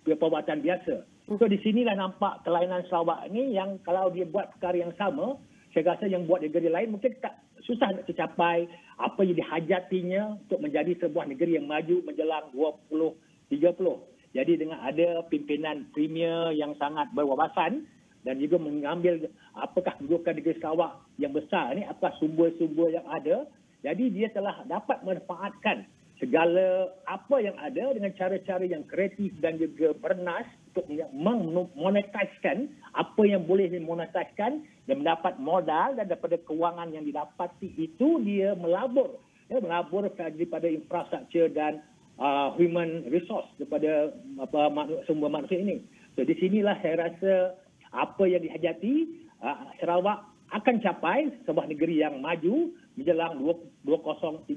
perbuatan biasa. So di sinilah nampak kelainan Sarawak ni yang kalau dia buat perkara yang sama, saya rasa yang buat negeri lain mungkin tak susah nak tercapai apa yang dihajatinya untuk menjadi sebuah negeri yang maju menjelang 2030. Jadi dengan ada pimpinan premier yang sangat berwawasan dan juga mengambil apakah kedudukan negeri Sarawak yang besar ni, apakah sumber-sumber yang ada. Jadi dia telah dapat memanfaatkan segala apa yang ada dengan cara-cara yang kreatif dan juga bernas untuk memonetiskan apa yang boleh dimonetiskan dan mendapat modal, dan daripada kewangan yang didapati itu dia melabur daripada infrastruktur dan human resource daripada sumber manusia ini. So di sinilah saya rasa apa yang dihajati Sarawak akan capai sebuah negeri yang maju menjelang 2030.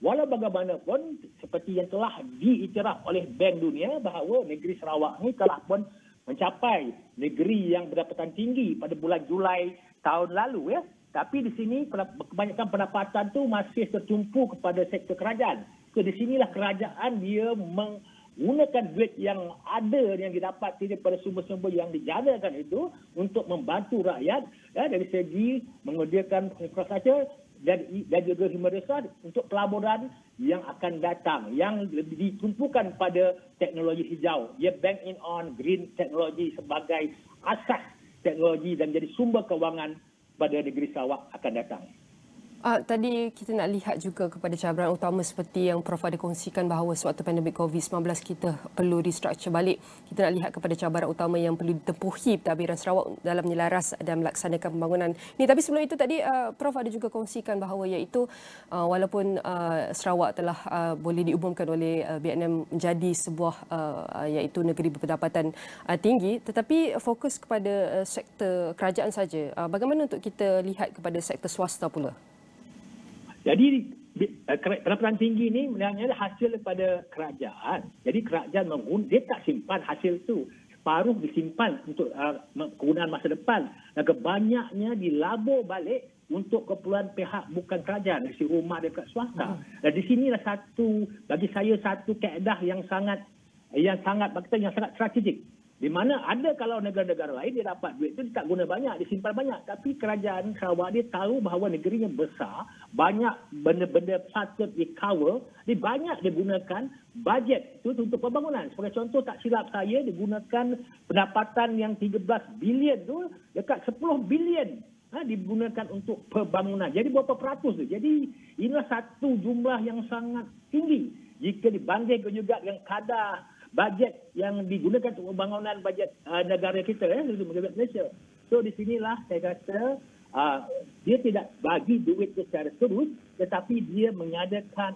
Walau bagaimanapun seperti yang telah diiktiraf oleh Bank Dunia bahawa negeri Sarawak ini telah pun mencapai negeri yang pendapatan tinggi pada bulan Julai tahun lalu, ya. Tapi di sini kebanyakan pendapatan tu masih tertumpu kepada sektor kerajaan. So di sinilah kerajaan dia menggunakan duit yang ada yang didapat daripada sumber-sumber yang dijanakan itu untuk membantu rakyat, ya, dari segi menyediakan infrastruktur dan juga human resource untuk pelaburan yang akan datang yang lebih ditumpukan pada teknologi hijau. Ia bank in on green technology sebagai asas teknologi dan jadi sumber kewangan pada negeri Sarawak akan datang. Tadi kita nak lihat juga kepada cabaran utama seperti yang Prof ada kongsikan bahawa sewaktu pandemik COVID-19 kita perlu restructure balik. Kita nak lihat kepada cabaran utama yang perlu ditempuhi pentadbiran Sarawak dalam menyelaras dan melaksanakan pembangunan ni. Tapi sebelum itu tadi Prof ada juga kongsikan bahawa iaitu walaupun Sarawak telah boleh diumumkan oleh BNM menjadi sebuah iaitu negeri berpendapatan tinggi, tetapi fokus kepada sektor kerajaan saja. Bagaimana untuk kita lihat kepada sektor swasta pula? Jadi pendapatan tinggi ni sebenarnya hasil daripada kerajaan. Jadi kerajaan dia tak simpan hasil tu. Separuh disimpan untuk kegunaan masa depan. Dan kebanyaknya dilabur balik untuk keperluan pihak bukan kerajaan, dari rumah dekat swasta. Dan di sinilah bagi saya satu kaedah yang sangat strategik. Di mana ada kalau negara-negara lain dia dapat duit tu dia tak guna banyak, dia simpan banyak. Tapi kerajaan Sarawak dia tahu bahawa negerinya besar, banyak benda-benda patut di-cover, dia banyak digunakan bajet tu untuk pembangunan. Sebagai contoh, tak silap saya, digunakan pendapatan yang 13 bilion tu dekat 10 bilion digunakan untuk pembangunan. Jadi berapa peratus tu? Jadi inilah satu jumlah yang sangat tinggi jika dibandingkan juga dengan kadar bajet yang digunakan untuk pembangunan bajet negara kita, negara Malaysia. So di sinilah saya kata dia tidak bagi duit secara terus, tetapi dia menyediakan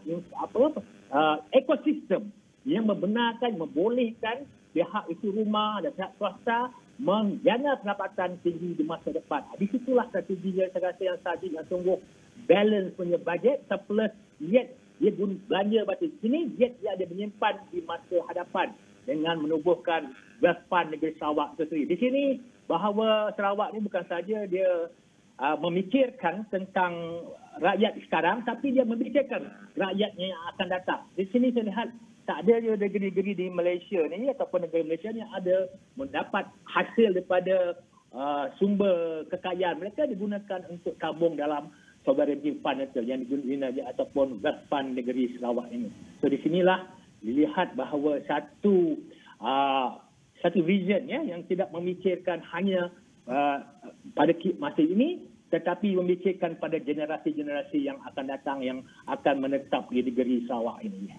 ekosistem yang membenarkan, membolehkan pihak itu rumah dan pihak swasta menjana pendapatan tinggi di masa depan. Di situlah strategi yang saya rasa yang sahaja yang sungguh balance punya bajet, surplus yet dia belanja batin sini, yet dia ada menyimpan di masa hadapan dengan menubuhkan wealth fund negeri Sarawak itu sendiri. Di sini bahawa Sarawak ni bukan saja dia memikirkan tentang rakyat sekarang, tapi dia memikirkan rakyatnya yang akan datang. Di sini saya lihat tak ada negeri-negeri di Malaysia ni ataupun negeri Malaysia ni ada mendapat hasil daripada sumber kekayaan mereka digunakan untuk tabung dalam sovereignty fund yang digunakan ataupun wealth fund negeri Sarawak ini. So di sinilah dilihat bahawa satu vision yang tidak memikirkan hanya pada masa ini, tetapi memikirkan pada generasi-generasi yang akan datang yang akan menetap di negeri Sarawak ini.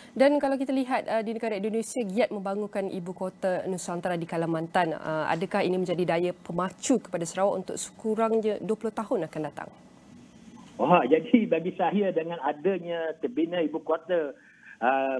Dan kalau kita lihat di negara Indonesia giat membangunkan ibu kota Nusantara di Kalimantan, adakah ini menjadi daya pemacu kepada Sarawak untuk sekurangnya 20 tahun akan datang? Jadi bagi saya dengan adanya terbina ibu kota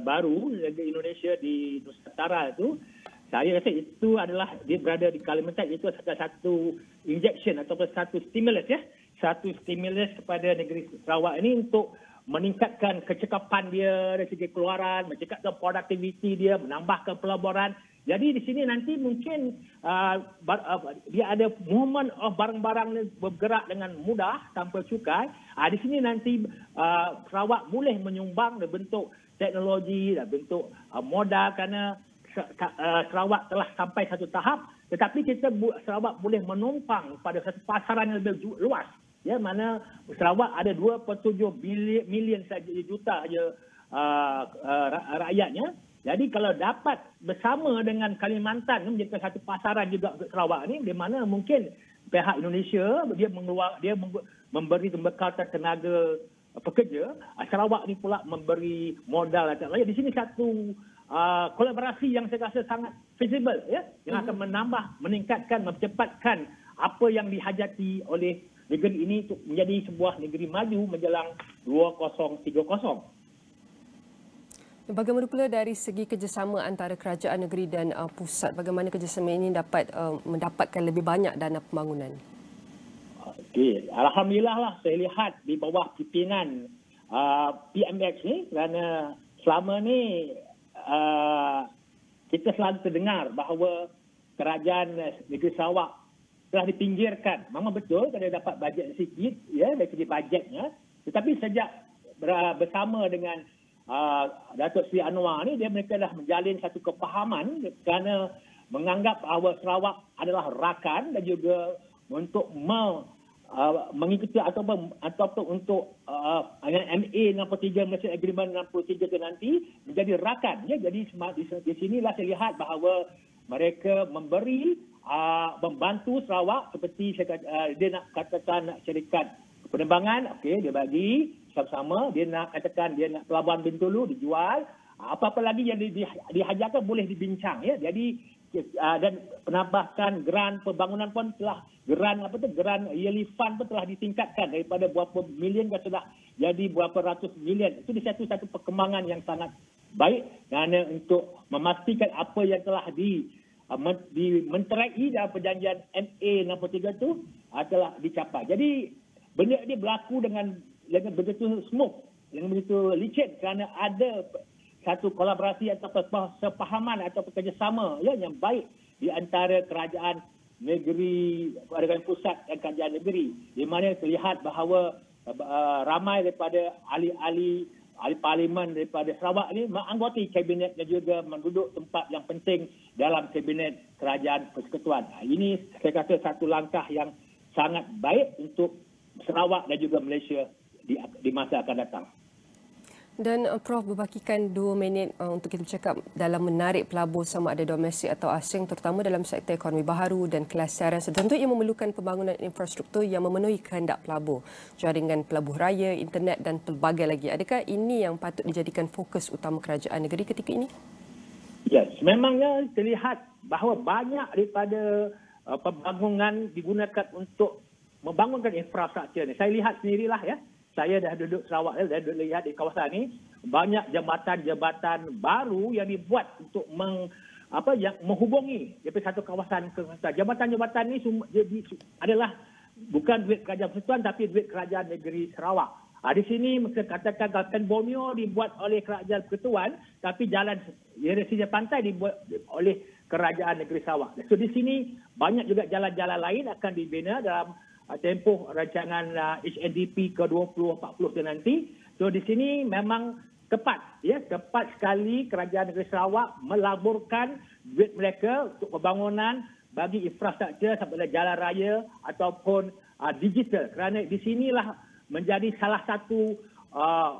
baru negeri Indonesia di Nusantara itu, saya rasa itu adalah dia berada di Kalimantan, itu satu injection ataupun satu stimulus kepada negeri Sarawak ini untuk meningkatkan kecekapan dia dari segi keluaran, meningkatkan produktiviti dia, menambahkan pelaburan. Jadi di sini nanti mungkin dia ada movement of barang-barang bergerak dengan mudah tanpa cukai. Di sini nanti Sarawak boleh menyumbang dalam bentuk teknologi, dalam bentuk modal, kerana Sarawak telah sampai satu tahap, tetapi Sarawak boleh menumpang pada satu pasaran yang lebih luas. Ya, mana Sarawak ada 2.7 million juta saja rakyatnya. Jadi kalau dapat bersama dengan Kalimantan menjadi satu pasaran juga untuk Sarawak ni, di mana mungkin pihak Indonesia dia memberi bekal tenaga pekerja, Sarawak ni pula memberi modal. Di sini satu kolaborasi yang saya rasa sangat feasible, ya, yang akan meningkatkan, mempercepatkan apa yang dihajati oleh negeri ini untuk menjadi sebuah negeri maju menjelang 2030. Bagaimana pula dari segi kerjasama antara kerajaan negeri dan pusat? Bagaimana kerjasama ini dapat mendapatkan lebih banyak dana pembangunan? Okey, alhamdulillah lah saya lihat di bawah pimpinan PMX ni, kerana selama ni kita selalu terdengar bahawa kerajaan negeri Sarawak telah dipinggirkan. Memang betul kerana dapat bajet sikit, ya, dari segi bajetnya. Tetapi sejak bersama dengan Datuk Seri Anwar ni, mereka dah menjalin satu kepahaman kerana menganggap bahawa Sarawak adalah rakan dan juga untuk mengikuti ataupun untuk MA 63 Malaysia Agreement 63 itu nanti menjadi rakan. Ya, jadi di sinilah saya lihat bahawa mereka membantu Sarawak seperti dia nak katakan syarikat penerbangan, okey, dia bagi sama-sama, dia nak katakan dia nak pelabuhan Bintulu dijual, apa-apa lagi yang dihajarkan boleh dibincang, ya. Jadi dan penambahan geran pembangunan pun telah geran yearly fund pun telah ditingkatkan daripada berapa million ke sudah jadi berapa ratus million. Itu satu perkembangan yang sangat baik kerana untuk memastikan apa yang telah dimenterai dalam perjanjian MA 63 itu telah dicapai. Jadi benda ini berlaku dengan begitu smooth, dengan begitu licin kerana ada satu kolaborasi atau sepahaman atau kerjasama, ya, yang baik di antara kerajaan negeri dengan pusat dan kerajaan negeri, di mana terlihat bahawa ramai daripada ahli parlimen daripada Sarawak ni menganggoti kabinet dan juga menduduk tempat yang penting dalam kabinet kerajaan persekutuan. Ini saya kata satu langkah yang sangat baik untuk Sarawak dan juga Malaysia di masa akan datang. Dan Prof berbakikan 2 minit untuk kita bercakap dalam menarik pelabur sama ada domestik atau asing, terutama dalam sektor ekonomi baharu dan kelaseran. Tentu ia memerlukan pembangunan infrastruktur yang memenuhi kehendak pelabur, jaringan pelabur raya, internet dan pelbagai lagi. Adakah ini yang patut dijadikan fokus utama kerajaan negeri ketika ini? Ya, memangnya terlihat bahawa banyak daripada pembangunan digunakan untuk membangunkan infrastruktur ini. Saya lihat sendirilah, ya. Saya dah duduk Sarawak, dah duduk lihat di kawasan ini, banyak jambatan-jambatan baru yang dibuat untuk menghubungi daripada satu kawasan ke kawasan. Jambatan-jambatan ini adalah bukan duit kerajaan persekutuan tapi duit kerajaan negeri Sarawak. Di sini mereka katakan Kawasan Borneo dibuat oleh kerajaan persekutuan, tapi jalan sisi pantai dibuat oleh kerajaan negeri Sarawak. So di sini banyak juga jalan-jalan lain akan dibina dalam tempoh rancangan HNDP ke-2040 itu nanti. So di sini memang tepat sekali kerajaan negeri Sarawak melaburkan duit mereka untuk pembangunan bagi infrastruktur seperti jalan raya ataupun digital. Kerana di sinilah menjadi salah satu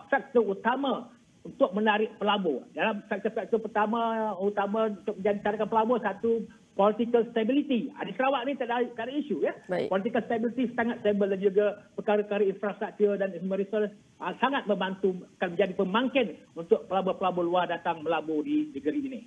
faktor utama untuk menarik pelabur. Dalam faktor-faktor utama untuk menjadikan pelabur, satu political stability. Di Sarawak ni tak ada isu, ya. Baik. Political stability sangat stable dan juga perkara-perkara infrastruktur dan resource sangat membantu, akan menjadi pemangkin untuk pelabur-pelabur luar datang melabur di negeri ini.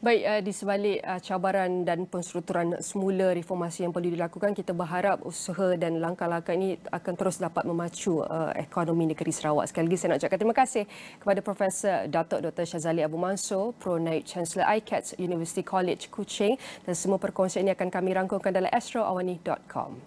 Baik, di sebalik cabaran dan penstrukturan semula reformasi yang perlu dilakukan, kita berharap usaha dan langkah-langkah ini akan terus dapat memacu ekonomi negeri Sarawak. Sekali lagi saya nak ucapkan terima kasih kepada Profesor Datuk Dr. Shazali Abu Mansur, Pro-Naib Chancellor ICAT University College Kuching, dan semua perkongsian ini akan kami rangkumkan dalam astroawani.com.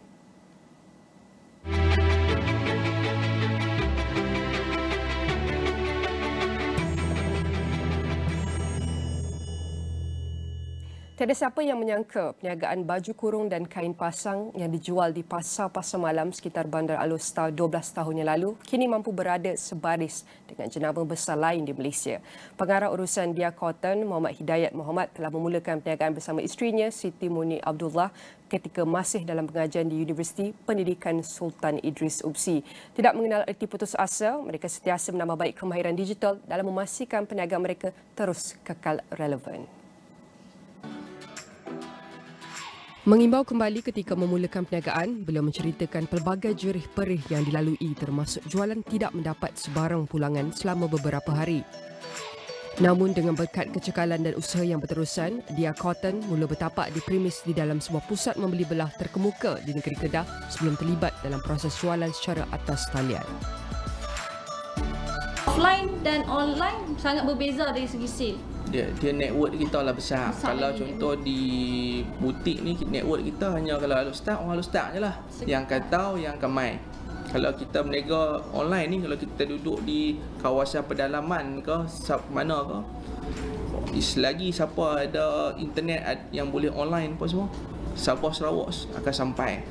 Tiada siapa yang menyangka perniagaan baju kurung dan kain pasang yang dijual di pasar-pasar malam sekitar Bandar Alostar 12 tahun yang lalu kini mampu berada sebaris dengan jenama besar lain di Malaysia. Pengarah urusan Dia Cotton, Muhammad Hidayat Muhammad telah memulakan perniagaan bersama isterinya Siti Muni Abdullah ketika masih dalam pengajian di Universiti Pendidikan Sultan Idris UPSI. Tidak mengenal erti putus asa, mereka sentiasa menambah baik kemahiran digital dalam memastikan perniagaan mereka terus kekal relevan. Mengimbau kembali ketika memulakan perniagaan, beliau menceritakan pelbagai jerih-perih yang dilalui termasuk jualan tidak mendapat sebarang pulangan selama beberapa hari. Namun dengan berkat kecekalan dan usaha yang berterusan, Dia Cotton mula bertapak di premis di dalam sebuah pusat membeli belah terkemuka di negeri Kedah sebelum terlibat dalam proses jualan secara atas talian. Offline dan online sangat berbeza dari segi sale. Dia network kita lah besar. Kalau contoh di butik ni, network kita hanya kalau Alostar, orang Alostar je lah. Yang Katau, yang Kamai. Kalau kita berniaga online ni, kalau kita duduk di kawasan pedalaman ke, mana ke, selagi siapa ada internet yang boleh online pun semua, Sabah Sarawak akan sampai.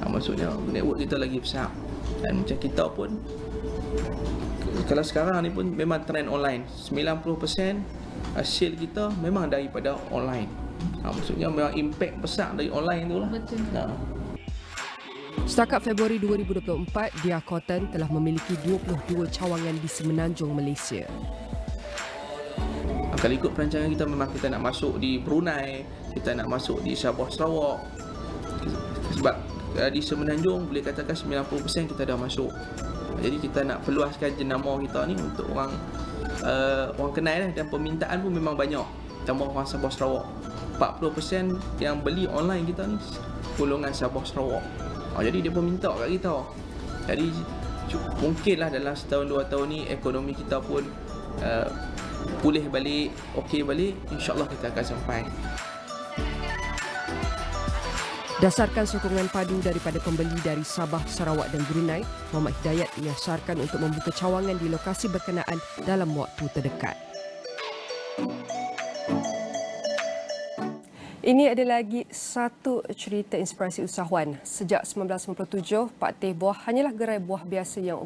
Maksudnya network kita lagi besar. Dan macam kita pun, kalau sekarang ni pun memang trend online. 90% hasil kita memang daripada online. Maksudnya memang impact besar dari online tu lah. Betul. Setakat Februari 2024, Dia Cotton telah memiliki 22 cawangan di Semenanjung Malaysia. Kalau ikut perancangan kita, memang kita nak masuk di Brunei, kita nak masuk di Sabah Sarawak. Sebab di Semenanjung boleh katakan 90% kita dah masuk. Jadi kita nak peluaskan jenama kita ni untuk orang kenal lah, dan permintaan pun memang banyak. Tambah orang Sabah Sarawak, 40% yang beli online kita ni golongan Sabah Sarawak. Jadi dia pun minta kat kita. Jadi mungkinlah dalam setahun 2 tahun ni ekonomi kita pun pulih balik, okey balik, insya-Allah kita akan sampai. Dasarkan sokongan padu daripada pembeli dari Sabah, Sarawak dan Brunei, Muhammad Hidayat menyasarkan untuk membuka cawangan di lokasi berkenaan dalam waktu terdekat. Ini ada lagi satu cerita inspirasi usahawan. Sejak 1997, Pak Teh Buah hanyalah gerai buah biasa yang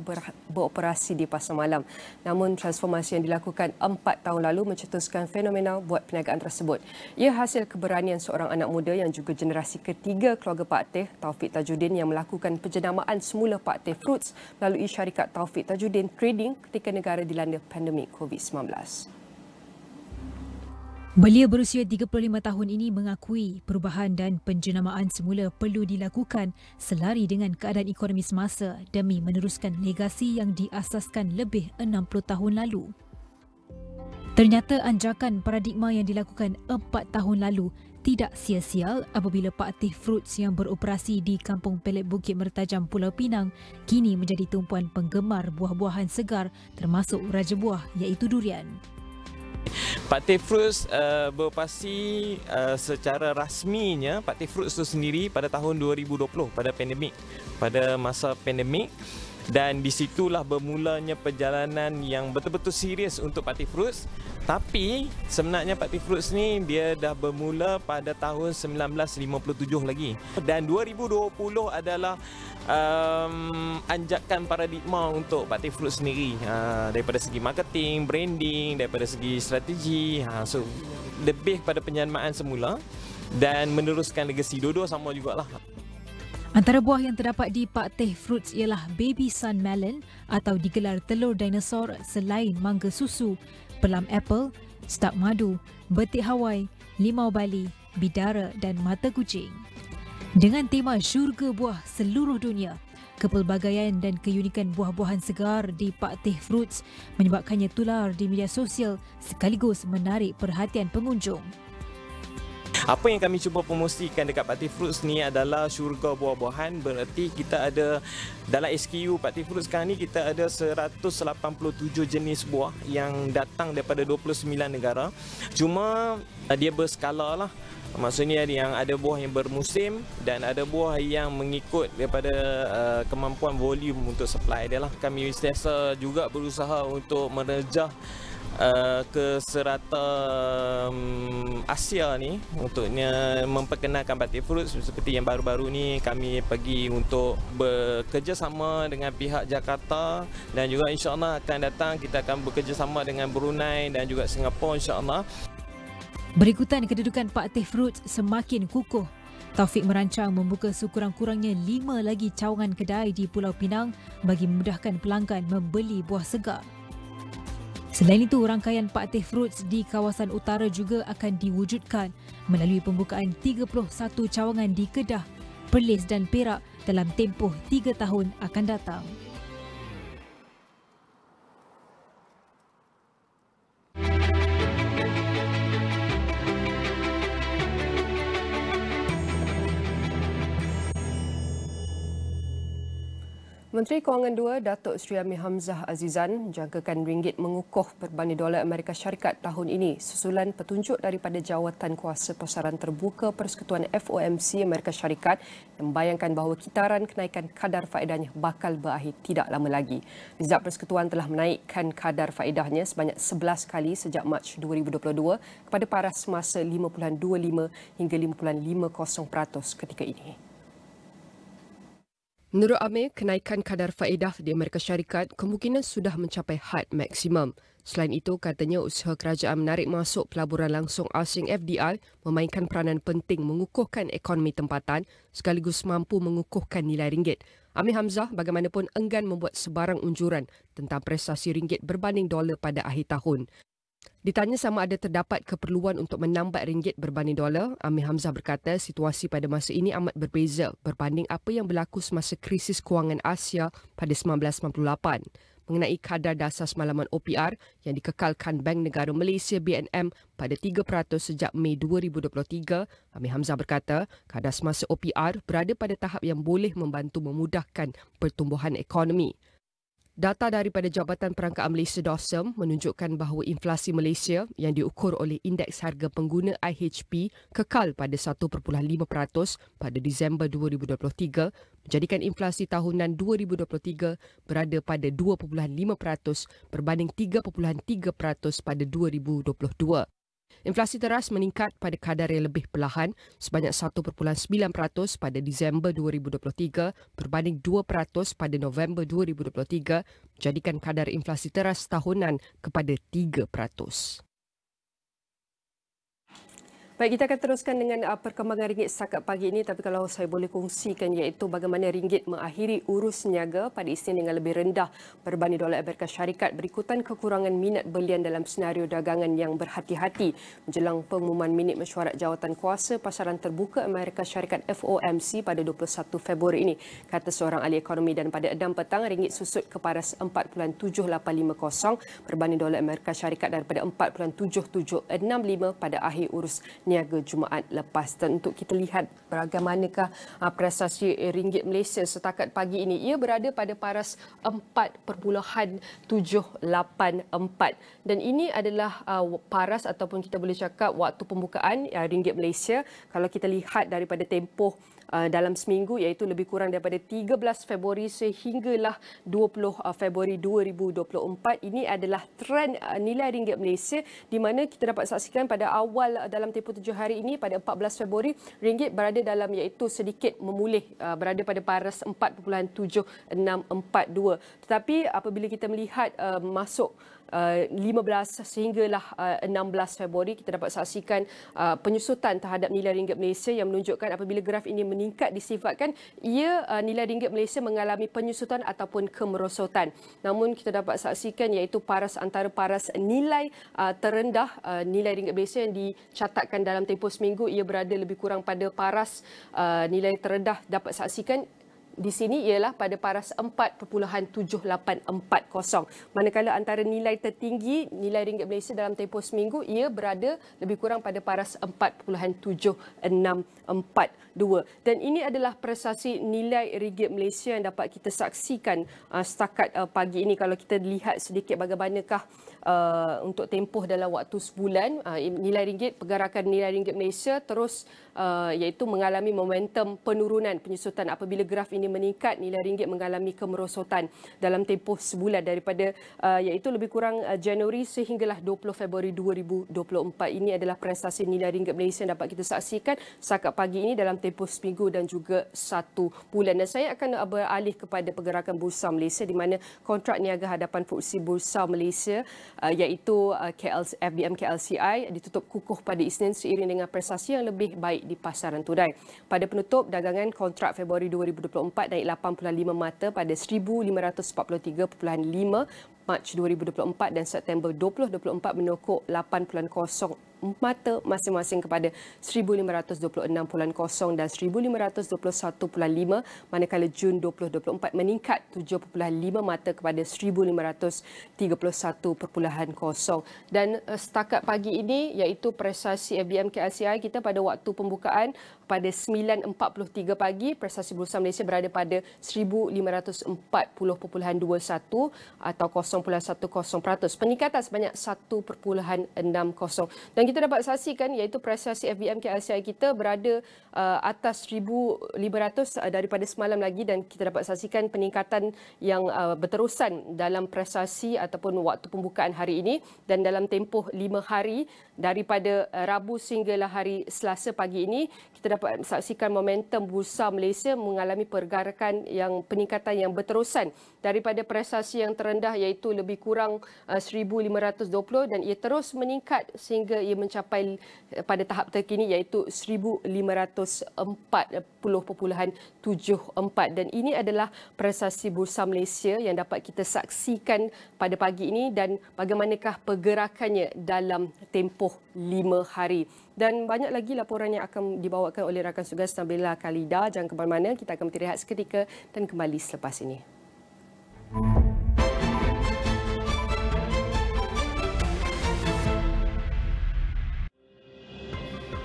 beroperasi di pasar malam. Namun transformasi yang dilakukan 4 tahun lalu mencetuskan fenomena buat perniagaan tersebut. Ia hasil keberanian seorang anak muda yang juga generasi ketiga keluarga Pak Teh, Taufik Tajuddin, yang melakukan penjenamaan semula Pak Teh Fruits melalui syarikat Taufik Tajuddin Trading ketika negara dilanda pandemik COVID-19. Belia berusia 35 tahun ini mengakui perubahan dan penjenamaan semula perlu dilakukan selari dengan keadaan ekonomi semasa demi meneruskan legasi yang diasaskan lebih 60 tahun lalu. Ternyata anjakan paradigma yang dilakukan 4 tahun lalu tidak sia-sia apabila Pak Teh Fruits yang beroperasi di Kampung Pelet Bukit Mertajam Pulau Pinang kini menjadi tumpuan penggemar buah-buahan segar termasuk raja buah iaitu durian. Pak Teh Fruits beroperasi secara rasminya Pak Teh Fruits itu sendiri pada tahun 2020 pada masa pandemik, dan di situlah bermulanya perjalanan yang betul-betul serius untuk Pak Teh Fruits. Tapi sebenarnya Pak Teh Fruits ni dia dah bermula pada tahun 1957 lagi, dan 2020 adalah anjakan paradigma untuk Pak Teh Fruits sendiri, daripada segi marketing, branding, daripada segi strategi. So lebih pada penjenamaan semula dan meneruskan legasi. Dua-dua sama jugalah. Antara buah yang terdapat di Pak Teh Fruits ialah Baby Sun Melon atau digelar telur dinosaur selain mangga susu, pelam apple, stak madu, betik Hawaii, limau Bali, bidara dan mata kucing. Dengan tema syurga buah seluruh dunia, kepelbagaian dan keunikan buah-buahan segar di Pak Teh Fruits menyebabkannya tular di media sosial sekaligus menarik perhatian pengunjung. Apa yang kami cuba promosikan dekat Pak Teh Fruits ni adalah syurga buah-buahan. Bererti kita ada dalam SKU Pak Teh Fruits sekarang ni kita ada 187 jenis buah yang datang daripada 29 negara. Cuma dia berskala lah. Maksudnya yang ada buah yang bermusim dan ada buah yang mengikut daripada kemampuan volume untuk supply dia lah. Kami sentiasa juga berusaha untuk merejah ke serata Asia ni untuk memperkenalkan batik fruit. Seperti yang baru-baru ni kami pergi untuk bekerjasama dengan pihak Jakarta dan juga insya-Allah akan datang kita akan bekerjasama dengan Brunei dan juga Singapura insya-Allah. Berikutan kedudukan batik fruit semakin kukuh, Taufik merancang membuka sekurang-kurangnya 5 lagi cawangan kedai di Pulau Pinang bagi memudahkan pelanggan membeli buah segar. Selain itu, rangkaian batik fruits di kawasan utara juga akan diwujudkan melalui pembukaan 31 cawangan di Kedah, Perlis dan Perak dalam tempoh 3 tahun akan datang. Menteri Kewangan 2 Datuk Seri Amir Hamzah Azizan jangkakan ringgit mengukuh berbanding dolar Amerika Syarikat tahun ini susulan petunjuk daripada Jawatan Kuasa Pasaran Terbuka Persekutuan FOMC Amerika Syarikat yang membayangkan bahawa kitaran kenaikan kadar faedahnya bakal berakhir tidak lama lagi. Rizab Persekutuan telah menaikkan kadar faedahnya sebanyak 11 kali sejak Mac 2022 kepada paras semasa 5.25 hingga 5.50% ketika ini. Menurut Amir, kenaikan kadar faedah di Amerika Syarikat kemungkinan sudah mencapai had maksimum. Selain itu, katanya usaha kerajaan menarik masuk pelaburan langsung asing FDI memainkan peranan penting mengukuhkan ekonomi tempatan sekaligus mampu mengukuhkan nilai ringgit. Amir Hamzah bagaimanapun enggan membuat sebarang unjuran tentang prestasi ringgit berbanding dolar pada akhir tahun. Ditanya sama ada terdapat keperluan untuk menambat ringgit berbanding dolar, Amir Hamzah berkata situasi pada masa ini amat berbeza berbanding apa yang berlaku semasa krisis kewangan Asia pada 1998. Mengenai kadar dasar semalaman OPR yang dikekalkan Bank Negara Malaysia BNM pada 3% sejak Mei 2023, Amir Hamzah berkata kadar semasa OPR berada pada tahap yang boleh membantu memudahkan pertumbuhan ekonomi. Data daripada Jabatan Perangkaan Malaysia DOSM menunjukkan bahawa inflasi Malaysia yang diukur oleh Indeks Harga Pengguna IHP kekal pada 1.5% pada Disember 2023, menjadikan inflasi tahunan 2023 berada pada 2.5% berbanding 3.3% pada 2022. Inflasi teras meningkat pada kadar yang lebih perlahan sebanyak 1.9% pada Disember 2023 berbanding 2% pada November 2023, menjadikan kadar inflasi teras tahunan kepada 3%. Baik, kita akan teruskan dengan perkembangan ringgit setakat pagi ini, tapi kalau saya boleh kongsikan iaitu bagaimana ringgit mengakhiri urus niaga pada Isnin dengan lebih rendah berbanding dolar Amerika Syarikat berikutan kekurangan minat belian dalam senario dagangan yang berhati-hati menjelang pengumuman minit mesyuarat Jawatan Kuasa Pasaran Terbuka Amerika Syarikat FOMC pada 21 Februari ini, kata seorang ahli ekonomi. Dan pada 6 petang ringgit susut ke paras 4.7850 berbanding dolar Amerika Syarikat daripada 4.7765 pada akhir urus niaga Jumaat lepas. Dan untuk kita lihat bagaimanakah prestasi ringgit Malaysia setakat pagi ini, ia berada pada paras 4.784 dan ini adalah paras ataupun kita boleh cakap waktu pembukaan ringgit Malaysia kalau kita lihat daripada tempoh dalam seminggu iaitu lebih kurang daripada 13 Februari sehinggalah 20 Februari 2024. Ini adalah trend nilai ringgit Malaysia di mana kita dapat saksikan pada awal dalam tempoh 7 hari ini pada 14 Februari ringgit berada dalam iaitu sedikit memulih berada pada paras 4.7642. Tetapi apabila kita melihat masuk 15 sehinggalah 16 Februari kita dapat saksikan penyusutan terhadap nilai ringgit Malaysia yang menunjukkan apabila graf ini meningkat disifatkan ia nilai ringgit Malaysia mengalami penyusutan ataupun kemerosotan. Namun kita dapat saksikan iaitu paras antara paras nilai terendah nilai ringgit Malaysia yang dicatatkan dalam tempoh seminggu ia berada lebih kurang pada paras nilai terendah dapat saksikan di sini ialah pada paras 4.7840. Manakala antara nilai tertinggi nilai ringgit Malaysia dalam tempoh seminggu ia berada lebih kurang pada paras 4.7642. Dan ini adalah prestasi nilai ringgit Malaysia yang dapat kita saksikan setakat pagi ini. Kalau kita lihat sedikit bagaimanakah untuk tempoh dalam waktu sebulan, nilai ringgit, pergerakan nilai ringgit Malaysia terus iaitu mengalami momentum penurunan penyusutan. Apabila graf ini meningkat, nilai ringgit mengalami kemerosotan dalam tempoh sebulan daripada iaitu lebih kurang Januari sehinggalah 20 Februari 2024. Ini adalah prestasi nilai ringgit Malaysia yang dapat kita saksikan setakat pagi ini dalam tempoh seminggu dan juga 1 bulan. Dan saya akan beralih kepada pergerakan bursa Malaysia di mana kontrak niaga hadapan Fursi Bursa Malaysia iaitu FBM KLCI ditutup kukuh pada Isnin seiring dengan prestasi yang lebih baik di pasaran tudai. Pada penutup dagangan, kontrak Februari 2024 naik 85 mata pada 1,543.5, Mac 2024 dan September 2024 menokok 8.0 mata masing-masing kepada 1,526.0 dan 1,521.5, manakala Jun 2024 meningkat 7.5 mata kepada 1,531.0. Dan setakat pagi ini iaitu prestasi FBM KLCI kita pada waktu pembukaan pada 9.43 pagi, prestasi Bursa Malaysia berada pada 1,540.21 atau 0.10%, peningkatan sebanyak 1.60. Dan kita dapat saksikan iaitu prestasi FBM KLCI kita berada atas 1,500 daripada semalam lagi, dan kita dapat saksikan peningkatan yang berterusan dalam prestasi ataupun waktu pembukaan hari ini. Dan dalam tempoh 5 hari daripada Rabu sehinggalah hari Selasa pagi ini, kita dapat saksikan momentum Bursa Malaysia mengalami pergerakan yang peningkatan yang berterusan daripada prestasi yang terendah iaitu lebih kurang 1,520 dan ia terus meningkat sehingga ia mencapai pada tahap terkini iaitu 1,540.74, dan ini adalah prestasi Bursa Malaysia yang dapat kita saksikan pada pagi ini dan bagaimanakah pergerakannya dalam tempoh 5 hari. Dan banyak lagi laporan yang akan dibawakan oleh rakan tugas Nabilah, Khaleeda. Jangan ke mana-mana, kita akan berehat seketika dan kembali selepas ini.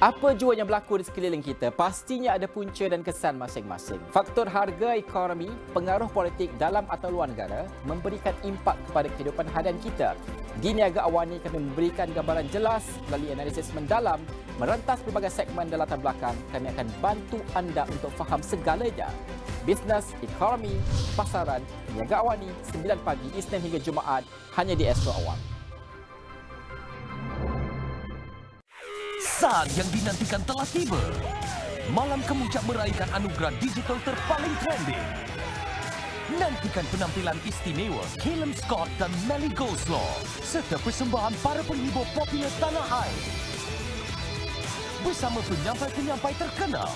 Apa jua yang berlaku di sekeliling kita, pastinya ada punca dan kesan masing-masing. Faktor harga, ekonomi, pengaruh politik dalam atau luar negara memberikan impak kepada kehidupan harian kita. Di Niaga Awani kami memberikan gambaran jelas melalui analisis mendalam, merentas pelbagai segmen dan latar belakang. Kami akan bantu anda untuk faham segalanya. Bisnes, ekonomi, pasaran, Niaga Awani, 9 pagi Isnin hingga Jumaat, hanya di Astro Awani. Saat yang dinantikan telah tiba. Malam kemuncak meraihkan anugerah digital terpaling trending. Nantikan penampilan istimewa Caleb Scott dan Melly Goslow serta persembahan para penghibur popular tanah air. Bersama penyampai-penyampai terkenal.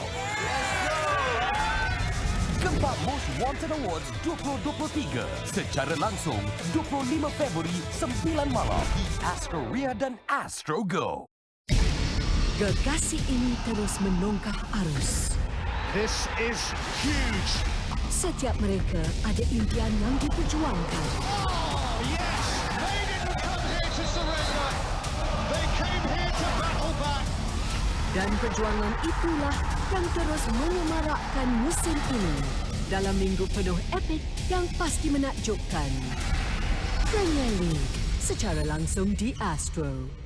Gempak Most Wanted Awards 2023 secara langsung 25 Februari 9 malam di Astro dan Astro Go. Gergasi ini terus menongkah arus. This is huge. Setiap mereka ada impian yang diperjuangkan. Oh, yes! They didn't come here to surrender. They came here to battle back. Dan perjuangan itulah yang terus menyemarakkan musim ini dalam minggu penuh epik yang pasti menakjubkan. Panggil secara langsung di Astro.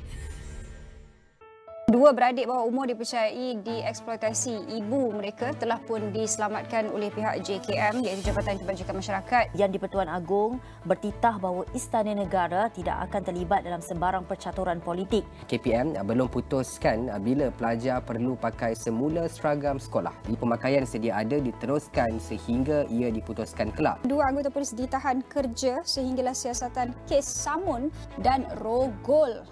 Dua beradik bawah umur dipercayai dieksploitasi ibu mereka telah pun diselamatkan oleh pihak JKM iaitu Jabatan Kebajikan Masyarakat. Yang di-Pertuan Agong bertitah bahawa Istana Negara tidak akan terlibat dalam sembarang percaturan politik. KPM belum putuskan bila pelajar perlu pakai semula seragam sekolah. Di pemakaian sedia ada diteruskan sehingga ia diputuskan kelak. Dua anggota polis ditahan kerja sehinggalah siasatan kes samun dan rogol.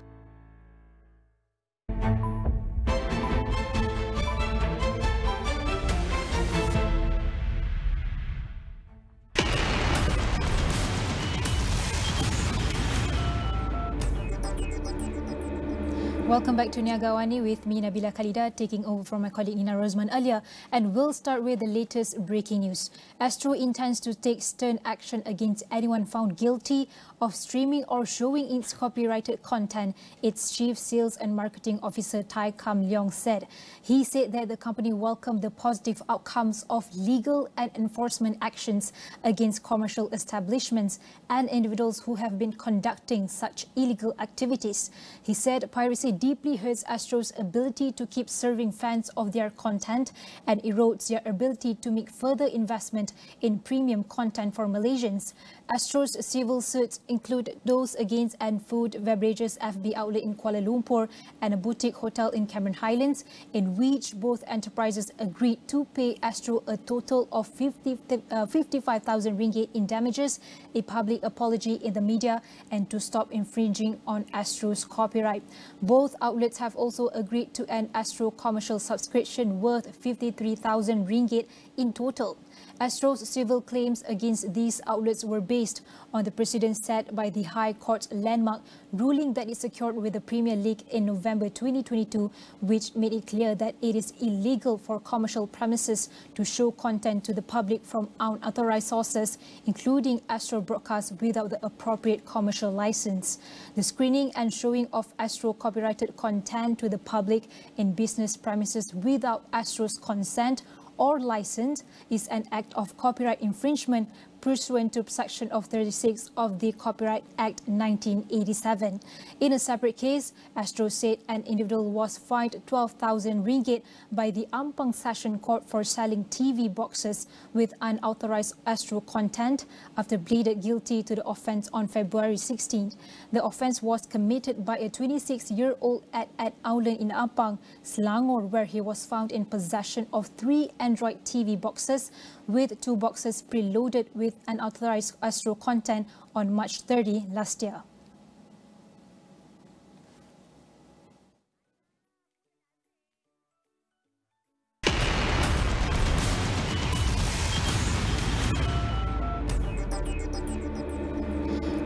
Welcome back to Niaga AWANI with me, Nabilah, Khaleeda, taking over from my colleague Nina Rozman earlier. And we'll start with the latest breaking news. Astro intends to take stern action against anyone found guilty of streaming or showing its copyrighted content, its Chief Sales and Marketing Officer Tai Kam Leong said. He said that the company welcomed the positive outcomes of legal and enforcement actions against commercial establishments and individuals who have been conducting such illegal activities. He said piracy deeply hurts Astro's ability to keep serving fans of their content and erodes their ability to make further investment in premium content for Malaysians. Astro's civil suits include those against an food beverages FB outlet in Kuala Lumpur and a boutique hotel in Cameron Highlands, in which both enterprises agreed to pay Astro a total of 55,000 ringgit in damages, a public apology in the media, and to stop infringing on Astro's copyright. Both outlets have also agreed to end Astro commercial subscription worth 53,000 ringgit in total. Astro's civil claims against these outlets were based on the precedent set by the High Court's landmark ruling that it secured with the Premier League in November 2022, which made it clear that it is illegal for commercial premises to show content to the public from unauthorized sources, including Astro broadcasts without the appropriate commercial license. The screening and showing of Astro copyrighted content to the public in business premises without Astro's consent or license is an act of copyright infringement pursuant to Section of 36 of the Copyright Act 1987. In a separate case, Astro said an individual was fined 12,000 ringgit by the Ampang Session Court for selling TV boxes with unauthorized Astro content after pleaded guilty to the offence on February 16. The offence was committed by a 26-year-old at an outlet in Ampang, Selangor, where he was found in possession of 3 Android TV boxes, with 2 boxes preloaded with unauthorized Astro content on March 30 last year.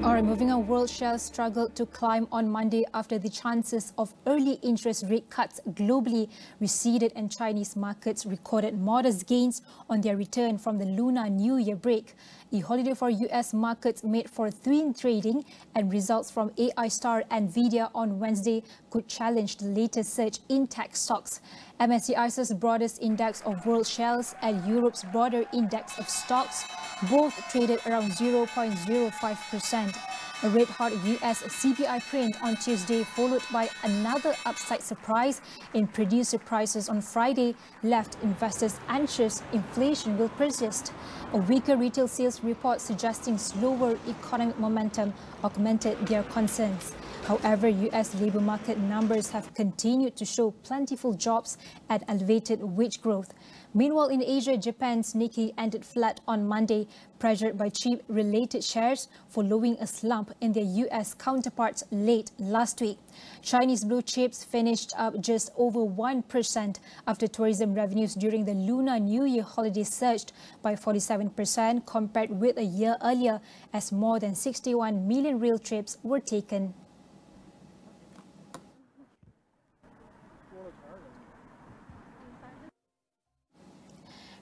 All right, moving on, world shares struggled to climb on Monday after the chances of early interest rate cuts globally receded and Chinese markets recorded modest gains on their return from the Lunar New Year break. A holiday for US markets made for thin trading, and results from AI star Nvidia on Wednesday could challenge the latest surge in tech stocks. MSCI's broadest index of world shares and Europe's broader index of stocks both traded around 0.05%. A red-hot US CPI print on Tuesday, followed by another upside surprise in producer prices on Friday, left investors anxious inflation will persist. A weaker retail sales report suggesting slower economic momentum augmented their concerns. However, US labour market numbers have continued to show plentiful jobs and elevated wage growth. Meanwhile, in Asia, Japan's Nikkei ended flat on Monday, pressured by chip-related shares following a slump in their US counterparts late last week. Chinese blue chips finished up just over 1% after tourism revenues during the Lunar New Year holiday surged by 47% compared with a year earlier, as more than 61 million rail trips were taken.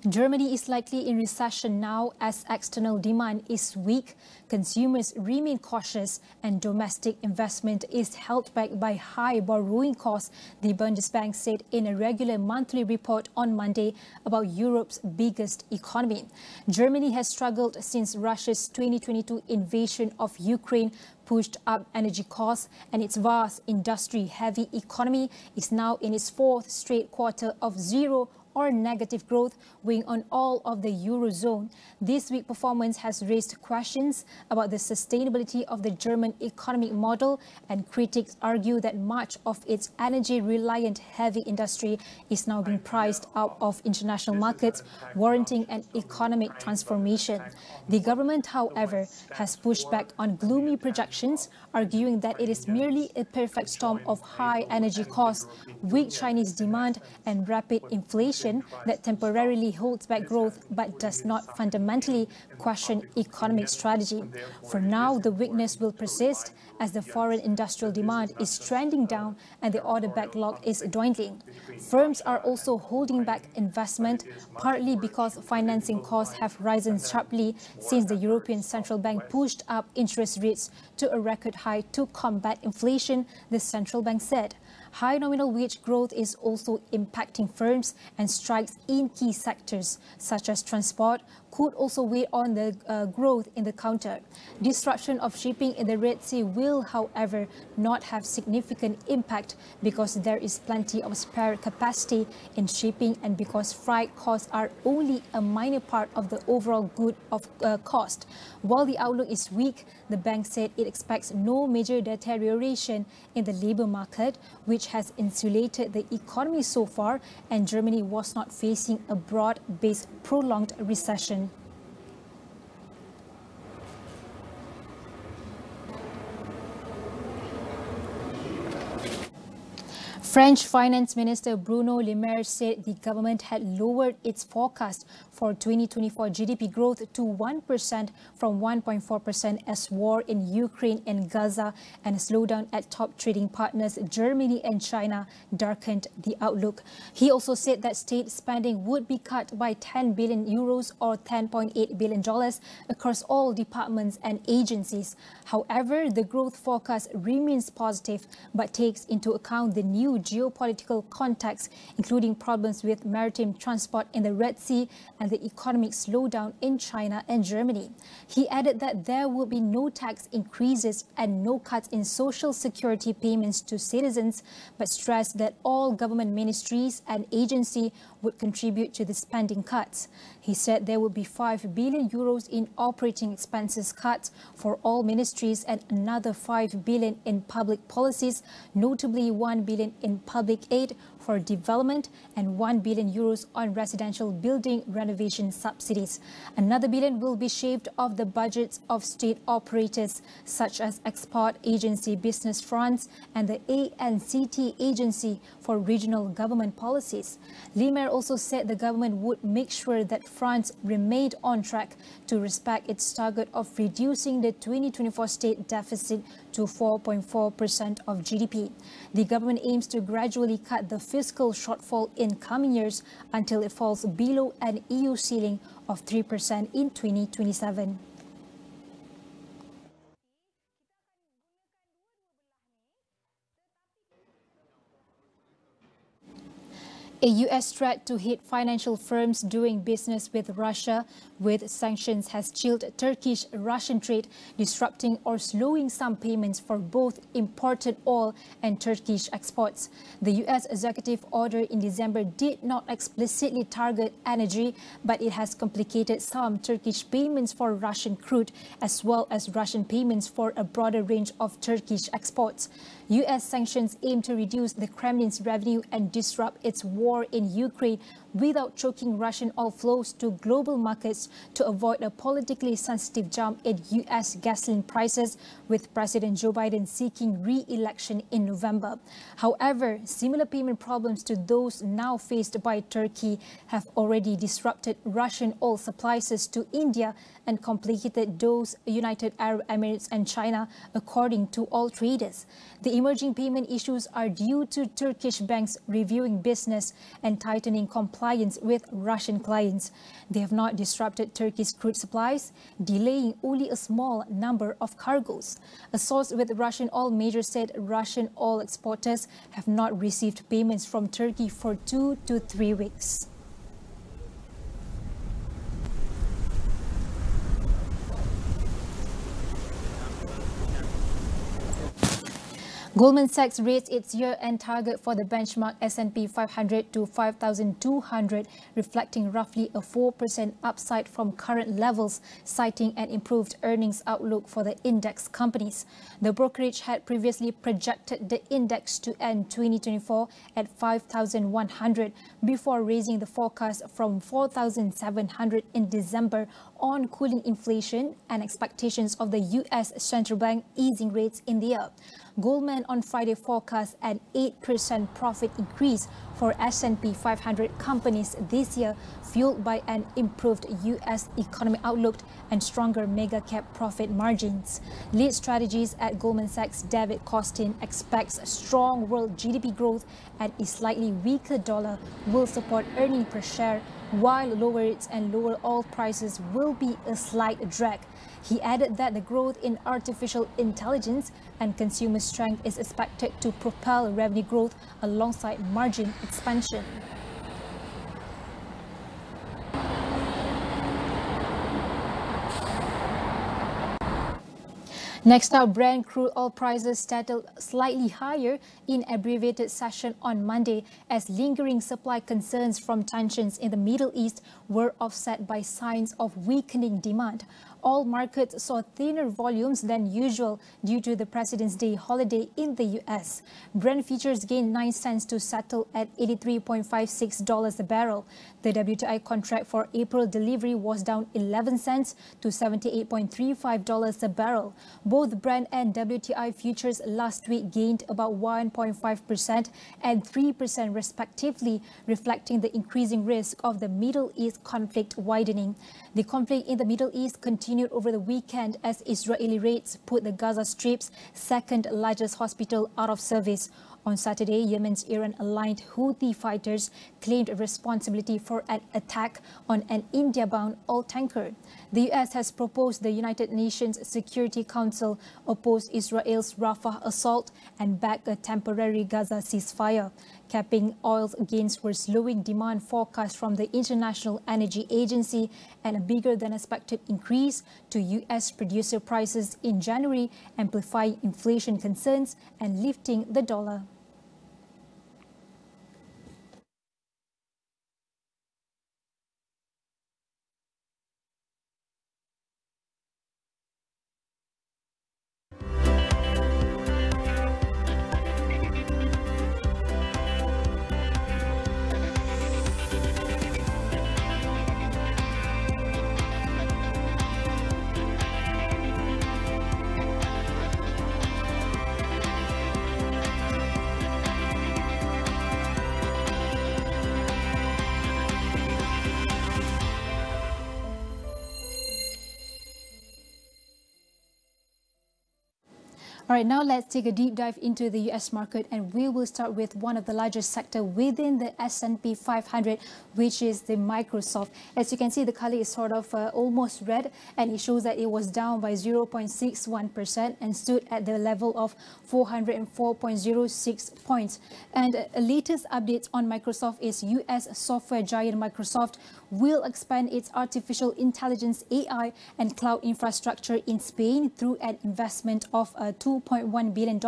Germany is likely in recession now as external demand is weak, consumers remain cautious, and domestic investment is held back by high borrowing costs, the Bundesbank said in a regular monthly report on Monday about Europe's biggest economy. Germany has struggled since Russia's 2022 invasion of Ukraine pushed up energy costs, and its vast industry-heavy economy is now in its 4th straight quarter of zero or negative growth, weighing on all of the Eurozone. This week's performance has raised questions about the sustainability of the German economic model, and critics argue that much of its energy-reliant heavy industry is now being priced out of international markets, warranting an economic transformation. The government, however, has pushed back on gloomy projections, arguing that it is merely a perfect storm of high energy costs, weak Chinese demand, and rapid inflation inflation that temporarily holds back growth but does not fundamentally question economic strategy. For now, the weakness will persist as the foreign industrial demand is trending down and the order backlog is dwindling. Firms are also holding back investment, partly because financing costs have risen sharply since the European Central Bank pushed up interest rates to a record high to combat inflation, the central bank said. High nominal wage growth is also impacting firms, and strikes in key sectors such as transport could also weigh on the growth in the counter. Disruption of shipping in the Red Sea will, however, not have significant impact because there is plenty of spare capacity in shipping and because freight costs are only a minor part of the overall good of cost. While the outlook is weak, the bank said it expects no major deterioration in the labour market, which has insulated the economy so far, and Germany was not facing a broad-based prolonged recession. French Finance Minister Bruno Le Maire said the government had lowered its forecast for 2024 GDP growth to 1% from 1.4% as war in Ukraine and Gaza and a slowdown at top trading partners Germany and China darkened the outlook. He also said that state spending would be cut by 10 billion euros or $10.8 billion across all departments and agencies. However, the growth forecast remains positive but takes into account the new geopolitical context, including problems with maritime transport in the Red Sea and the economic slowdown in China and Germany. He added that there will be no tax increases and no cuts in social security payments to citizens, but stressed that all government ministries and agencies would contribute to the spending cuts. He said there would be 5 billion euros in operating expenses cuts for all ministries and another 5 billion in public policies, notably 1 billion in public aid for development and 1 billion euros on residential building renovation subsidies. Another billion will be shaved off the budgets of state operators such as Export Agency Business France and the ANCT Agency for Regional Government Policies. Le Maire also said the government would make sure that France remained on track to respect its target of reducing the 2024 state deficit to 4.4% of GDP. The government aims to gradually cut the fiscal shortfall in coming years until it falls below an EU ceiling of 3% in 2027. A U.S. threat to hit financial firms doing business with Russia with sanctions has chilled Turkish-Russian trade, disrupting or slowing some payments for both imported oil and Turkish exports. The U.S. executive order in December did not explicitly target energy, but it has complicated some Turkish payments for Russian crude, as well as Russian payments for a broader range of Turkish exports. U.S. sanctions aim to reduce the Kremlin's revenue and disrupt its war in Ukraine without choking Russian oil flows to global markets to avoid a politically sensitive jump in U.S. gasoline prices, with President Joe Biden seeking re-election in November. However, similar payment problems to those now faced by Turkey have already disrupted Russian oil supplies to India and complicated those United Arab Emirates and China, according to oil traders. The emerging payment issues are due to Turkish banks reviewing business and tightening compliance with Russian clients. They have not disrupted Turkey's crude supplies, delaying only a small number of cargoes. A source with Russian oil majors said Russian oil exporters have not received payments from Turkey for 2 to 3 weeks. Goldman Sachs raised its year-end target for the benchmark S&P 500 to 5,200, reflecting roughly a 4% upside from current levels, citing an improved earnings outlook for the index companies. The brokerage had previously projected the index to end 2024 at 5,100 before raising the forecast from 4,700 in December on cooling inflation and expectations of the U.S. Central Bank easing rates in the year. Goldman on Friday forecast an 8% profit increase for S&P 500 companies this year, fueled by an improved U.S. economic outlook and stronger mega-cap profit margins. Lead strategies at Goldman Sachs' David Costin expects strong world GDP growth and a slightly weaker dollar will support earnings per share, while lower rates and lower oil prices will be a slight drag. He added that the growth in artificial intelligence and consumer strength is expected to propel revenue growth alongside margin expansion. Next up, Brent crude oil prices settled slightly higher in abbreviated session on Monday as lingering supply concerns from tensions in the Middle East were offset by signs of weakening demand. All markets saw thinner volumes than usual due to the President's Day holiday in the US. Brent futures gained 9 cents to settle at $83.56 a barrel. The WTI contract for April delivery was down 11 cents to $78.35 a barrel. Both Brent and WTI futures last week gained about 1.5% and 3% respectively, reflecting the increasing risk of the Middle East conflict widening. The conflict in the Middle East continued over the weekend as Israeli raids put the Gaza Strip's second largest hospital out of service. On Saturday, Yemen's Iran-aligned Houthi fighters claimed responsibility for an attack on an India-bound oil tanker. The US has proposed the United Nations Security Council oppose Israel's Rafah assault and back a temporary Gaza ceasefire. Capping oil gains were slowing demand forecast from the International Energy Agency and a bigger than expected increase to US producer prices in January, amplifying inflation concerns and lifting the dollar. All right, now let's take a deep dive into the US market, and we will start with one of the largest sector within the S&P 500, which is the Microsoft. As you can see, the color is sort of almost red, and it shows that it was down by 0.61% and stood at the level of 404.06 points. And latest updates on Microsoft is US software giant Microsoft will expand its artificial intelligence, AI, and cloud infrastructure in Spain through an investment of $2.1 billion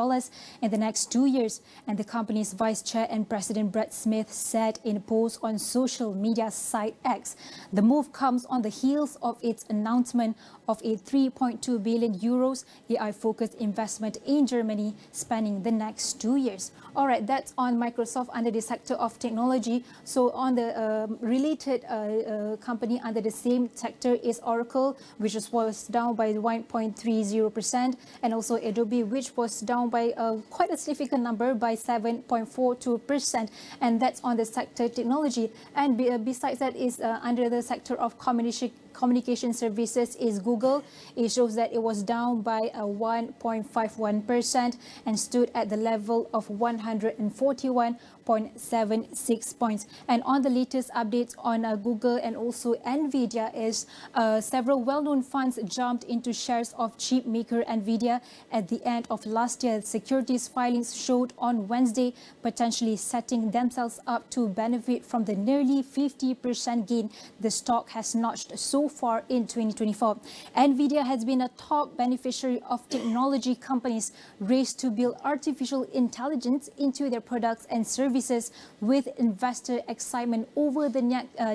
in the next 2 years. And the company's vice chair and president Brad Smith said in a post on social media site X. The move comes on the heels of its announcement of a 3.2 billion euros AI-focused investment in Germany spanning the next 2 years. All right, that's on Microsoft under the sector of technology. So on the related company under the same sector is Oracle, which was down by 1.30%, and also Adobe, which was down by quite a significant number by 7.42%, and that's on the sector technology. And besides that is under the sector of communication services is Google. It shows that it was down by 1.51% and stood at the level of 141.76 points. And on the latest updates on Google and also Nvidia is several well-known funds jumped into shares of chip maker Nvidia at the end of last year. Securities filings showed on Wednesday, potentially setting themselves up to benefit from the nearly 50% gain the stock has notched so far in 2024. Nvidia has been a top beneficiary of technology companies' race to build artificial intelligence into their products and services, with investor excitement over the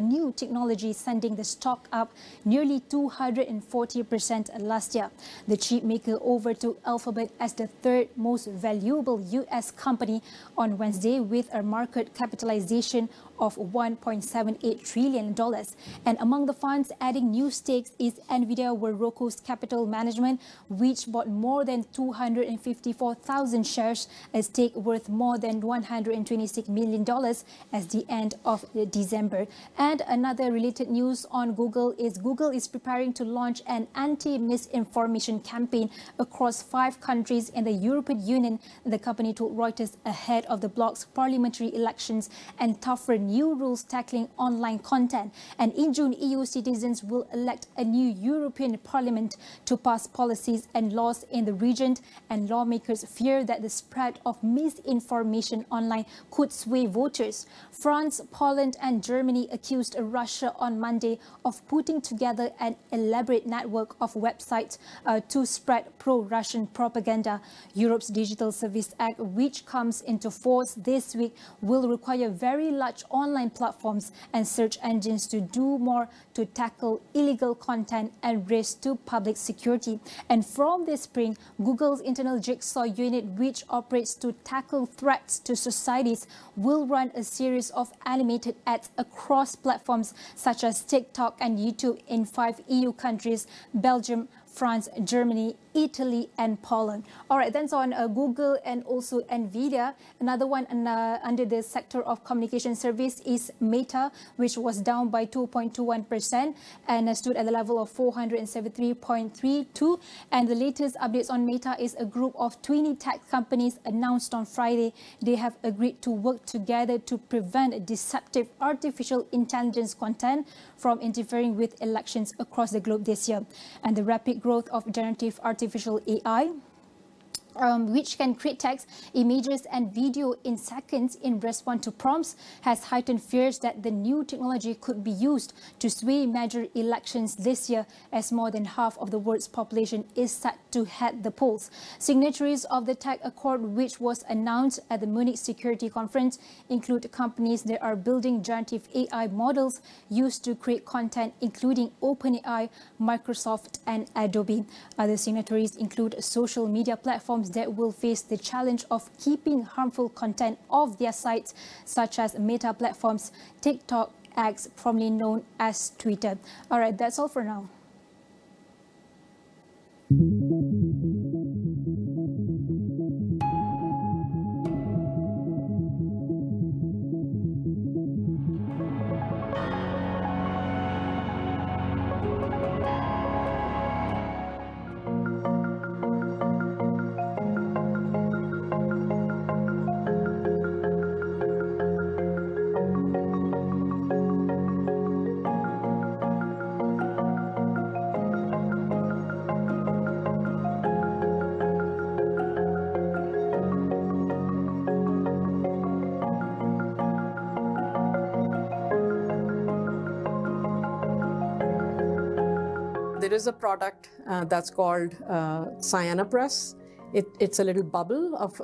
new technology sending the stock up nearly 240% last year. The chip maker overtook Alphabet as the third most valuable US company on Wednesday with a market capitalization of $1.78 trillion. And among the funds adding new stakes is NVIDIA World Capital Management, which bought more than 254,000 shares, a stake worth more than $126 million as the end of December. And another related news on Google is preparing to launch an anti-misinformation campaign across 5 countries in the European Union, the company told Reuters ahead of the bloc's parliamentary elections and tougher new rules tackling online content. And in June, EU citizens will elect a new European Parliament to pass policies and laws in the region, and lawmakers fear that the spread of misinformation online could sway voters. France, Poland and Germany accused Russia on Monday of putting together an elaborate network of websites to spread pro-Russian propaganda. Europe's Digital Service Act, which comes into force this week, will require very large online platforms and search engines to do more to tackle illegal content and risk to public security. And from this spring, Google's internal jigsaw unit, which operates to tackle threats to societies, will run a series of animated ads across platforms such as TikTok and YouTube in 5 EU countries: Belgium, France, Germany, Italy and Poland. All right, then on Google and also NVIDIA. Another one under the sector of communication service is Meta, which was down by 2.21% and stood at the level of 473.32. And the latest updates on Meta is a group of 20 tech companies announced on Friday they have agreed to work together to prevent deceptive artificial intelligence content from interfering with elections across the globe this year. And the rapid growth of generative artificial AI, which can create text, images and video in seconds in response to prompts, has heightened fears that the new technology could be used to sway major elections this year, as more than half of the world's population is set to head the polls. Signatories of the tech accord, which was announced at the Munich Security Conference, include companies that are building generative AI models used to create content, including OpenAI, Microsoft and Adobe. Other signatories include social media platforms that will face the challenge of keeping harmful content off their sites, such as Meta platforms, TikTok, X, formerly known as Twitter. All right, that's all for now. There is a product that's called Cyanopress. It's a little bubble of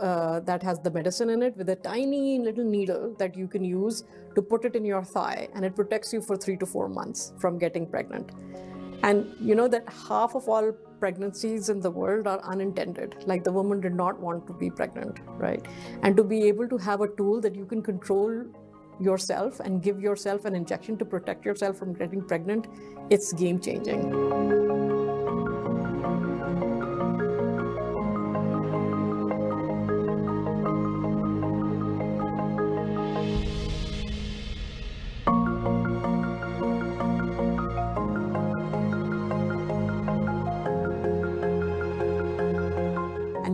that has the medicine in it with a tiny little needle that you can use to put it in your thigh, and it protects you for 3 to 4 months from getting pregnant. And you know that half of all pregnancies in the world are unintended, like the woman did not want to be pregnant, right? And to be able to have a tool that you can control yourself and give yourself an injection to protect yourself from getting pregnant, it's game-changing.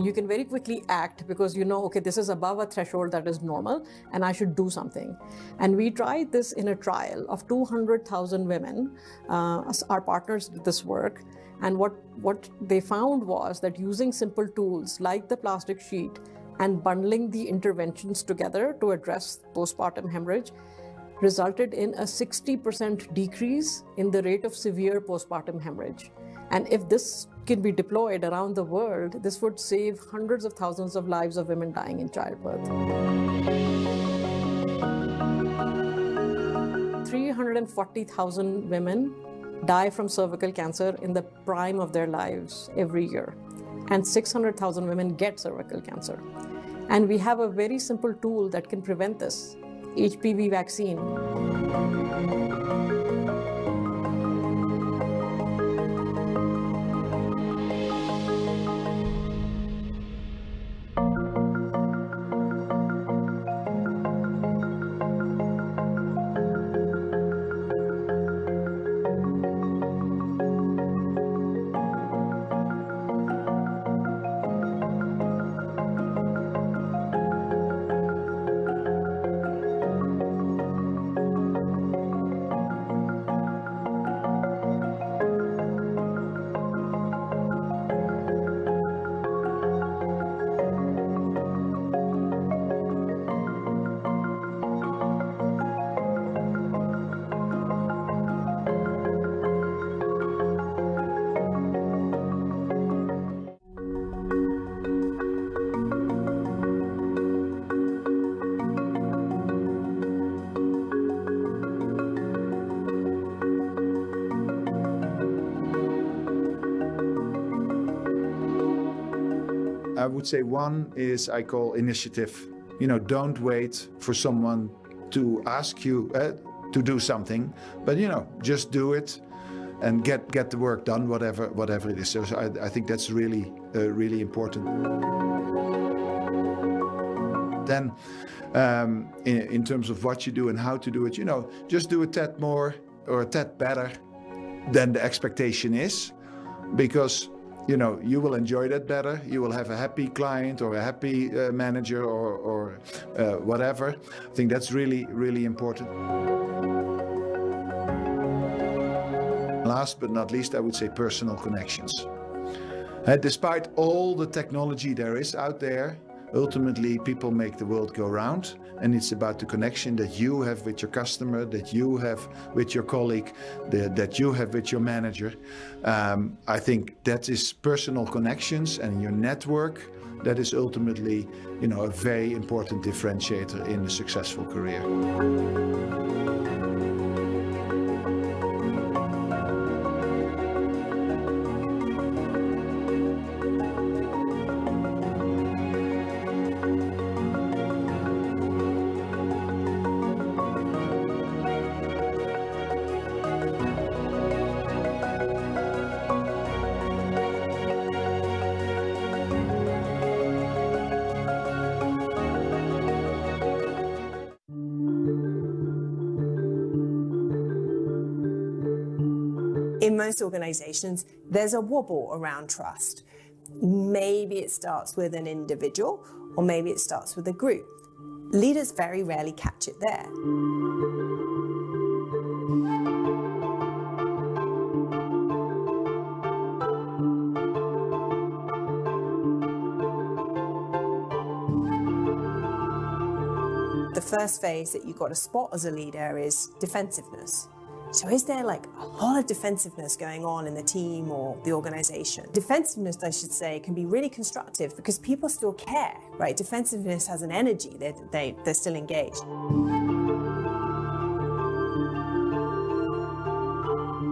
You can very quickly act because you know, okay, this is above a threshold that is normal and I should do something. And we tried this in a trial of 200,000 women. Our partners did this work. And what they found was that using simple tools like the plastic sheet and bundling the interventions together to address postpartum hemorrhage resulted in a 60% decrease in the rate of severe postpartum hemorrhage. And if this can be deployed around the world, this would save hundreds of thousands of lives of women dying in childbirth. 340,000 women die from cervical cancer in the prime of their lives every year. And 600,000 women get cervical cancer. And we have a very simple tool that can prevent this. HPV vaccine. I would say one is I call initiative. You know, don't wait for someone to ask you to do something, but you know, just do it and get the work done, whatever it is. So I think that's really important. Then, in terms of what you do and how to do it, you know, just do a tad more or a tad better than the expectation is, because you know, you will enjoy that better. You will have a happy client or a happy manager or whatever. I think that's really important. Last but not least, I would say personal connections. Despite all the technology there is out there, ultimately people make the world go round, and it's about the connection that you have with your customer, that you have with your colleague, that you have with your manager. I think that is personal connections and your network. That is ultimately, you know, a very important differentiator in a successful career. In most organizations, there's a wobble around trust. Maybe it starts with an individual, or maybe it starts with a group. Leaders very rarely catch it there. The first phase that you've got to spot as a leader is defensiveness. So is there like a lot of defensiveness going on in the team or the organization? Defensiveness, I should say, can be really constructive because people still care, right? Defensiveness has an energy, they're still engaged.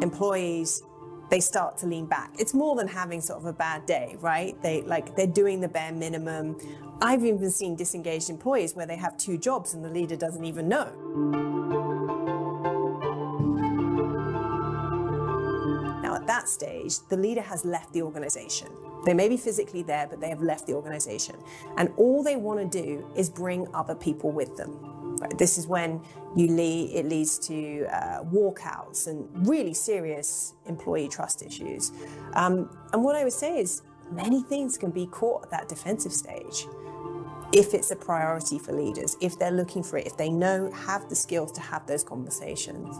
Employees, they start to lean back. It's more than having sort of a bad day, right? They're doing the bare minimum. I've even seen disengaged employees where they have 2 jobs and the leader doesn't even know. Now, at that stage, the leader has left the organization. They may be physically there, but they have left the organization. And all they want to do is bring other people with them. Right? This is when it leads to walkouts and really serious employee trust issues. And what I would say is many things can be caught at that defensive stage if it's a priority for leaders, if they're looking for it, if they have the skills to have those conversations.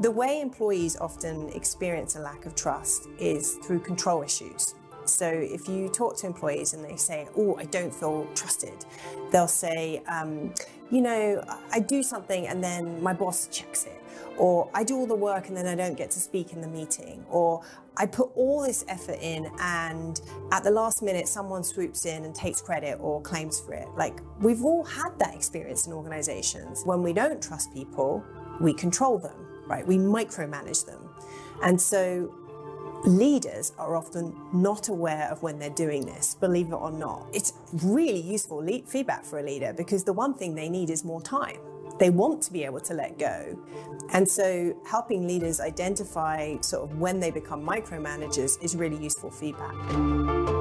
The way employees often experience a lack of trust is through control issues. So if you talk to employees and they say, oh, I don't feel trusted, they'll say, you know, I do something and then my boss checks it. Or I do all the work and then I don't get to speak in the meeting. Or I put all this effort in and at the last minute someone swoops in and takes credit or claims for it. Like, we've all had that experience in organizations. When we don't trust people, we control them, right? We micromanage them. And so Leaders are often not aware of when they're doing this, believe it or not. It's really useful feedback for a leader because the one thing they need is more time. They want to be able to let go. And so helping leaders identify sort of when they become micromanagers is really useful feedback.